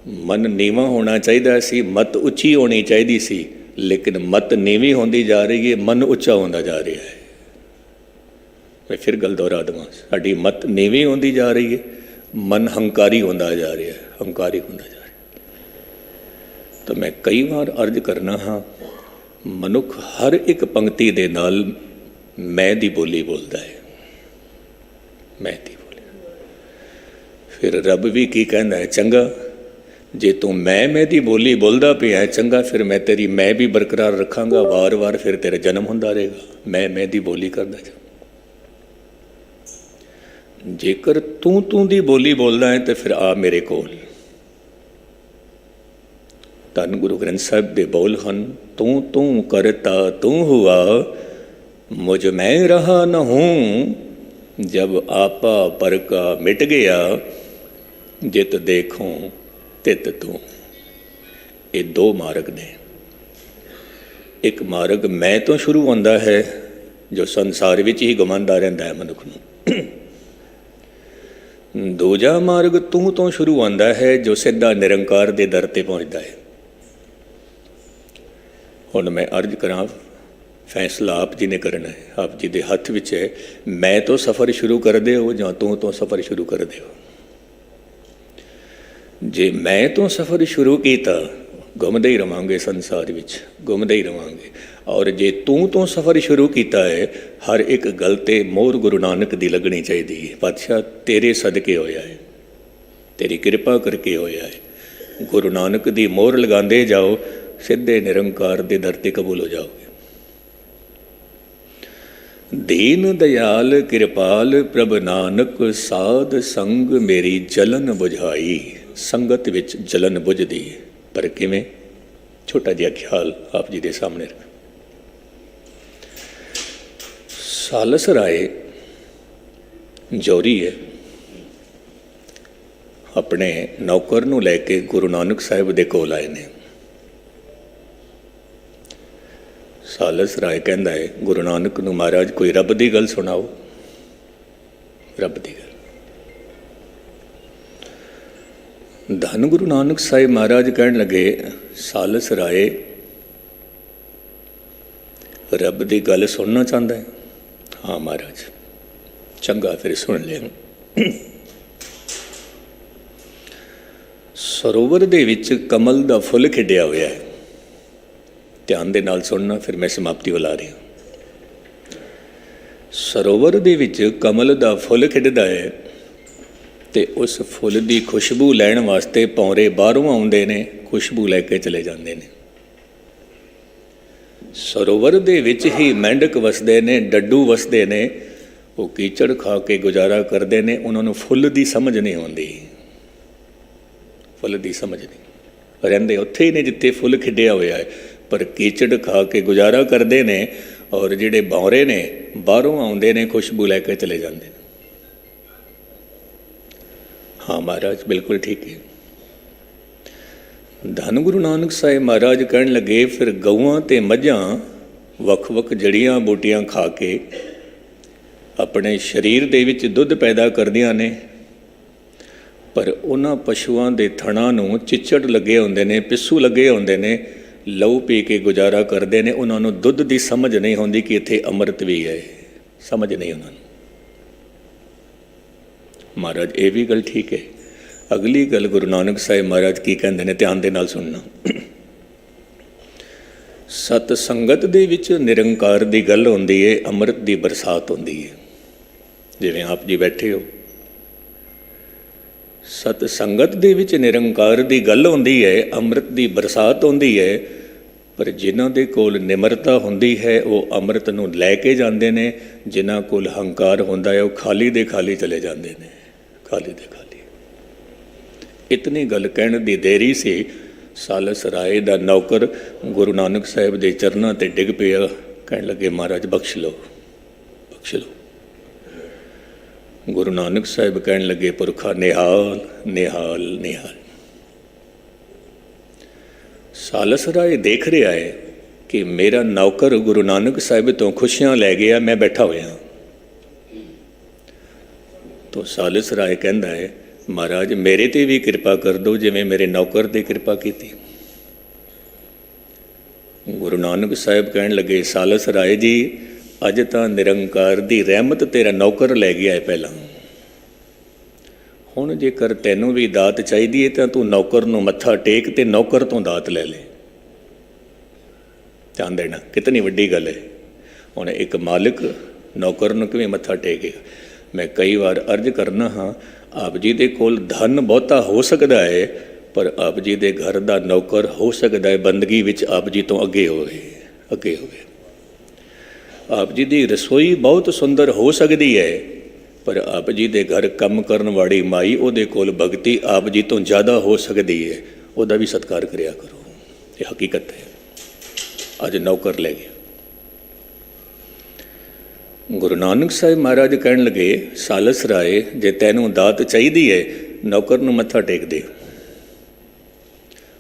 ਮਨ ਨੀਵਾਂ ਹੋਣਾ ਚਾਹੀਦਾ ਸੀ, ਮਤ ਉੱਚੀ ਹੋਣੀ ਚਾਹੀਦੀ ਸੀ, ਲੇਕਿਨ ਮਤ ਨੀਵੀਂ ਹੁੰਦੀ ਜਾ ਰਹੀ ਹੈ, ਮਨ ਉੱਚਾ ਹੁੰਦਾ ਜਾ ਰਿਹਾ ਹੈ। ਮੈਂ ਫਿਰ ਗੱਲ ਦੁਹਰਾ ਦੇਵਾਂ, ਸਾਡੀ ਮਤ ਨੀਵੀਂ ਹੁੰਦੀ ਜਾ ਰਹੀ ਹੈ, ਮਨ ਹੰਕਾਰੀ ਹੁੰਦਾ ਜਾ ਰਿਹਾ ਹੈ, ਹੰਕਾਰੀ ਹੁੰਦਾ ਜਾ ਰਿਹਾ। ਤਾਂ ਮੈਂ ਕਈ ਵਾਰ ਅਰਜ਼ ਕਰਨਾ ਹਾਂ, ਮਨੁੱਖ ਹਰ ਇੱਕ ਪੰਕਤੀ ਦੇ ਨਾਲ ਮੈਂ ਦੀ ਬੋਲੀ ਬੋਲਦਾ ਹੈ, ਮੈਂ ਦੀ ਬੋਲੀ। ਫਿਰ ਰੱਬ ਵੀ ਕੀ ਕਹਿੰਦਾ ਹੈ? ਚੰਗਾ, ਜੇ ਤੂੰ ਮੈਂ ਦੀ ਬੋਲੀ ਬੋਲਦਾ ਪਿਆ ਚੰਗਾ, ਫਿਰ ਮੈਂ ਤੇਰੀ ਮੈਂ ਵੀ ਬਰਕਰਾਰ ਰੱਖਾਂਗਾ, ਵਾਰ-ਵਾਰ ਫਿਰ ਤੇਰਾ ਜਨਮ ਹੁੰਦਾ ਰਹੇਗਾ। ਮੈਂ ਦੀ ਬੋਲੀ ਕਰਦਾ ਜਾ। ਜੇਕਰ ਤੂੰ ਦੀ ਬੋਲੀ ਬੋਲਦਾ ਹੈ ਤਾਂ ਫਿਰ ਆ ਮੇਰੇ ਕੋਲ। ਧੰਨ ਗੁਰੂ ਗ੍ਰੰਥ ਸਾਹਿਬ ਦੇ ਬੋਲ ਹਨ, ਤੂੰ ਕਰਤਾ ਤੂੰ ਹੁਆ, ਮੁਝ ਮੈਂ ਰਹਾ ਨ ਹੂੰ, ਜਬ ਆਪਾ ਪਰ ਕਾ ਮਿਟ ਗਿਆ, ਜਿਤ ਦੇਖੂੰ ਤਿਤ ਤੂੰ। ਇਹ 2 ਮਾਰਗ ਨੇ। ਇੱਕ ਮਾਰਗ ਮੈਂ ਤੋਂ ਸ਼ੁਰੂ ਹੁੰਦਾ ਹੈ, ਜੋ ਸੰਸਾਰ ਵਿੱਚ ਹੀ ਘੁੰਮਾਉਂਦਾ ਰਹਿੰਦਾ ਹੈ ਮਨੁੱਖ ਨੂੰ। ਦੂਜਾ ਮਾਰਗ ਤੂੰ ਤੋਂ ਸ਼ੁਰੂ ਹੁੰਦਾ ਹੈ, ਜੋ ਸਿੱਧਾ ਨਿਰੰਕਾਰ ਦੇ ਦਰ 'ਤੇ ਪਹੁੰਚਦਾ ਹੈ। ਹੁਣ ਮੈਂ ਅਰਜ਼ ਕਰਾਂ, ਫੈਸਲਾ ਆਪ ਜੀ ਨੇ ਕਰਨਾ ਹੈ, ਆਪ ਜੀ ਦੇ ਹੱਥ ਵਿੱਚ ਹੈ। ਮੈਂ ਤੋਂ ਸਫ਼ਰ ਸ਼ੁਰੂ ਕਰਦੇ ਹੋ ਜਾਂ ਤੂੰ ਤੋਂ ਸਫ਼ਰ ਸ਼ੁਰੂ ਕਰਦੇ ਹੋ? ਜੇ ਮੈਂ ਤੋਂ ਸਫ਼ਰ ਸ਼ੁਰੂ ਕੀਤਾ, ਘੁੰਮਦੇ ਹੀ ਰਵਾਂਗੇ ਸੰਸਾਰ ਵਿੱਚ, ਘੁੰਮਦੇ ਹੀ ਰਵਾਂਗੇ। ਔਰ ਜੇ ਤੂੰ ਤੋਂ ਸਫ਼ਰ ਸ਼ੁਰੂ ਕੀਤਾ ਹੈ, ਹਰ ਇੱਕ ਗੱਲ 'ਤੇ ਮੋਹਰ ਗੁਰੂ ਨਾਨਕ ਦੀ ਲੱਗਣੀ ਚਾਹੀਦੀ ਹੈ। ਪਾਤਸ਼ਾਹ ਤੇਰੇ ਸਦਕੇ ਹੋਇਆ ਹੈ, ਤੇਰੀ ਕਿਰਪਾ ਕਰਕੇ ਹੋਇਆ ਹੈ। ਗੁਰੂ ਨਾਨਕ ਦੀ ਮੋਹਰ ਲਗਾਉਂਦੇ ਜਾਓ, ਸਿੱਧੇ ਨਿਰੰਕਾਰ ਦੇ ਦਰ 'ਤੇ ਕਬੂਲ ਹੋ ਜਾਓਗੇ। ਦੀਨ ਦਿਆਲ ਕਿਰਪਾਲ ਪ੍ਰਭ ਨਾਨਕ, ਸਾਧ ਸੰਗ ਮੇਰੀ ਜਲਨ ਬੁਝਾਈ। ਸੰਗਤ ਵਿੱਚ ਜਲਨ ਬੁਝਦੀ, ਪਰ ਕਿਵੇਂ? ਛੋਟਾ ਜਿਹਾ ਖਿਆਲ ਆਪ ਜੀ ਦੇ ਸਾਹਮਣੇ ਰੱਖ। ਸਾਲਸ ਰਾਏ ਜੌਰੀ ਹੈ, ਆਪਣੇ ਨੌਕਰ ਨੂੰ ਲੈ ਕੇ ਗੁਰੂ ਨਾਨਕ ਸਾਹਿਬ ਦੇ ਕੋਲ ਆਏ ਨੇ। ਸਾਲਸ ਰਾਏ ਕਹਿੰਦਾ ਹੈ ਗੁਰੂ ਨਾਨਕ ਨੂੰ, ਮਹਾਰਾਜ ਕੋਈ ਰੱਬ ਦੀ ਗੱਲ ਸੁਣਾਓ, ਰੱਬ ਦੀ ਗੱਲ। ਧੰਨ ਗੁਰੂ ਨਾਨਕ ਸਾਹਿਬ ਮਹਾਰਾਜ ਕਹਿਣ ਲੱਗੇ, ਸਾਲਸ ਰਾਏ ਰੱਬ ਦੀ ਗੱਲ ਸੁਣਨਾ ਚਾਹੁੰਦਾ ਹੈ? ਹਾਂ ਮਹਾਰਾਜ। ਚੰਗਾ, ਫਿਰ ਸੁਣ ਲਿਆ। ਸਰੋਵਰ ਦੇ ਵਿੱਚ ਕਮਲ ਦਾ ਫੁੱਲ ਖਿੜਿਆ ਹੋਇਆ ਹੈ। ਧਿਆਨ ਦੇ ਨਾਲ ਸੁਣਨਾ, ਫਿਰ ਮੈਂ ਸਮਾਪਤੀ ਵੱਲ ਆ ਰਿਹਾ। ਸਰੋਵਰ ਦੇ ਵਿੱਚ ਕਮਲ ਦਾ ਫੁੱਲ ਖਿੜਦਾ ਹੈ ਅਤੇ ਉਸ ਫੁੱਲ ਦੀ ਖੁਸ਼ਬੂ ਲੈਣ ਵਾਸਤੇ ਭੌਰੇ ਬਾਹਰੋਂ ਆਉਂਦੇ ਨੇ, ਖੁਸ਼ਬੂ ਲੈ ਕੇ ਚਲੇ ਜਾਂਦੇ ਨੇ। ਸਰੋਵਰ ਦੇ ਵਿੱਚ ਹੀ ਮੈਂਡਕ ਵਸਦੇ ਨੇ, ਡੱਡੂ ਵਸਦੇ ਨੇ, ਉਹ ਕੀਚੜ ਖਾ ਕੇ ਗੁਜ਼ਾਰਾ ਕਰਦੇ ਨੇ। ਉਹਨਾਂ ਨੂੰ ਫੁੱਲ ਦੀ ਸਮਝ ਨਹੀਂ ਆਉਂਦੀ, ਫੁੱਲ ਦੀ ਸਮਝ ਨਹੀਂ। ਰਹਿੰਦੇ ਉੱਥੇ ਹੀ ਨੇ ਜਿੱਥੇ ਫੁੱਲ ਖਿੜਿਆ ਹੋਇਆ ਹੈ, ਪਰ ਕੀਚੜ ਖਾ ਕੇ ਗੁਜ਼ਾਰਾ ਕਰਦੇ ਨੇ। ਔਰ ਜਿਹੜੇ ਭੌਰੇ ਨੇ ਬਾਹਰੋਂ ਆਉਂਦੇ ਨੇ, ਖੁਸ਼ਬੂ ਲੈ ਕੇ ਚਲੇ ਜਾਂਦੇ ਨੇ। हाँ महाराज बिल्कुल ठीक है। धन गुरु नानक साहिब महाराज कहन लगे फिर गऊआं ते मझां ਵੱਖ-ਵੱਖ जड़ियां बूटियां खा के अपने शरीर दे विच दुध पैदा करदियां ने, पर उन्हां पशुआं दे थणां नूं चिच्चड़ लगे हुंदे ने, पिस्सू लगे हुंदे ने, लहू पी के गुजारा करते हैं। उन्होंने दुध की समझ नहीं होती कि इत्थे अमृत भी है, समझ नहीं उन्होंने। महाराज ये भी गल ठीक है। अगली गल गुरु नानक साहिब महाराज की कहते हैं, ध्यान दे नाल सुनना। सत संगत दे विच निरंकार की गल होंदी है, अमृत की बरसात होंदी है। जिवें आप जी बैठे हो, सत संगत दे विच निरंकार की गल होंदी है, अमृत की बरसात होंदी है। पर जिन्हां दे कोल निमरता होंदी है वो अमृत नूं लैके जांदे ने, जिन्हां कोल हंकार होंदा है वो खाली दे खाली चले जांदे ने, खाली दे खाली। इतनी गल कहण दी देरी से सालस राय दा नौकर गुरु नानक साहिब दे चरनां ते डिग पिया, कहण लगे महाराज बख्श लो, बख्श लो। गुरु नानक साहिब कहन लगे पुरखा निहाल निहाल निहाल। सालस राय देख रहा है कि मेरा नौकर गुरु नानक साहिब तो खुशियां लै गया, मैं बैठा होया। तो सालस राय कहता है महाराज मेरे ते भी कृपा कर दो जिवें मेरे नौकर ते कृपा की। गुरु नानक साहिब कहन लगे सालस राय जी अज तां निरंकार दी रहमत तेरा नौकर लै गया है, पहला हुण जेकर तैनूं भी दात चाहिदी है तां तूं नौकर नूं मत्था टेक ते नौकर तो दात लै ले। ध्यान देना कितनी वड्डी गल है। हुण एक मालिक नौकर नूं किवें मत्था टेकेगा। मैं कई बार अर्ज करना हाँ, आप जी दे कोल धन बहुता हो सकता है, पर आप जी दे घर दा नौकर हो सकता है बंदगी विच आप जी तो अगे होवे, अगे होवे। आप जी दी रसोई बहुत सुंदर हो सकती है, पर आप जी दे घर कम करन वाली माई उहदे कोल भगती आप जी तो ज़्यादा हो सकती है, उहदा भी सत्कार करिया करो। ये हकीकत है। अज नौकर ले गया। गुरु नानक साहिब महाराज कहन लगे सालस राय जे तैनूं दात चाहिदी है नौकर नूं मत्था टेक दे।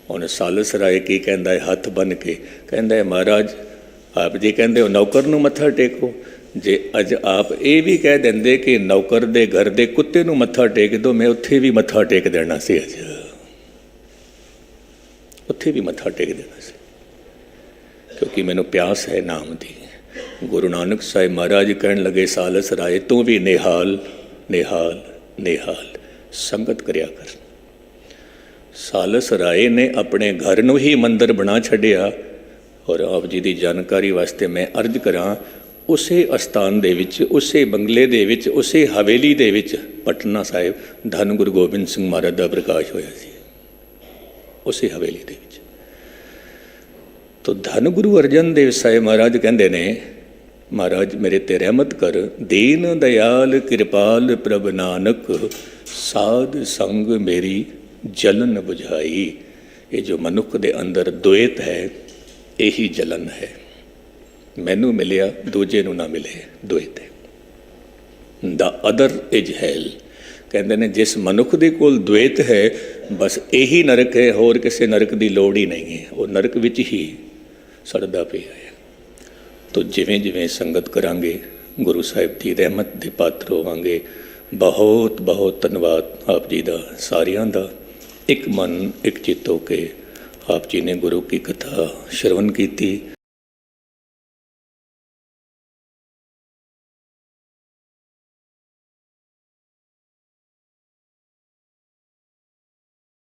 हुण सालस राय की कहंदा है हथ बन के कहंदा है महाराज आप जी कहंदे हो नौकर नूं मत्था टेको, जे अज आप ये भी कह देंदे कि नौकर दे घर दे कुत्ते नूं मत्था टेक दो, मैं उत्थे भी मत्था टेक देना सी, अज उत्थे भी मत्था टेक देना सी, क्योंकि मैनूं प्यास है नाम दी। गुरु नानक साहिब महाराज कहन लगे सालस राय तू भी निहाल निहाल निहाल संगत करिया कर। सालस राय ने अपने घर नूं ही मंदिर बना छड्डिया। और आप जी की जानकारी वास्ते मैं अर्ज करा, उसे अस्थान दे विच, उसे बंगले दे विच, उसे हवेली दे विच पटना साहिब धन गुरु गोबिंद सिंह महाराज का प्रकाश होया सी, उसे हवेली दे विच। तो धन गुरु अर्जन देव साहिब महाराज कहंदे ने महाराज मेरे ते रहमत कर, दीन दयाल कृपाल प्रभ नानक साध संग मेरी जलन बुझाई। ये जो मनुख दे अंदर द्वैत है यही जलन है, मैनू मिलिया दूजे नू ना मिले, द्वैत है। The other is hell. कहते हैं जिस मनुख दे कोल द्वैत है बस यही नरक है, होर किसी नरक की लोड़ ही नहीं है, वो नरक विच ही सड़दा पिया है। तो जिवें जिवें संगत करांगे गुरु साहिब की रहमत दे पात्र होवांगे। बहुत बहुत धन्यवाद आप जी का सारियां दा। एक मन एक चित्त होके आप जी ने गुरु की कथा श्रवण की।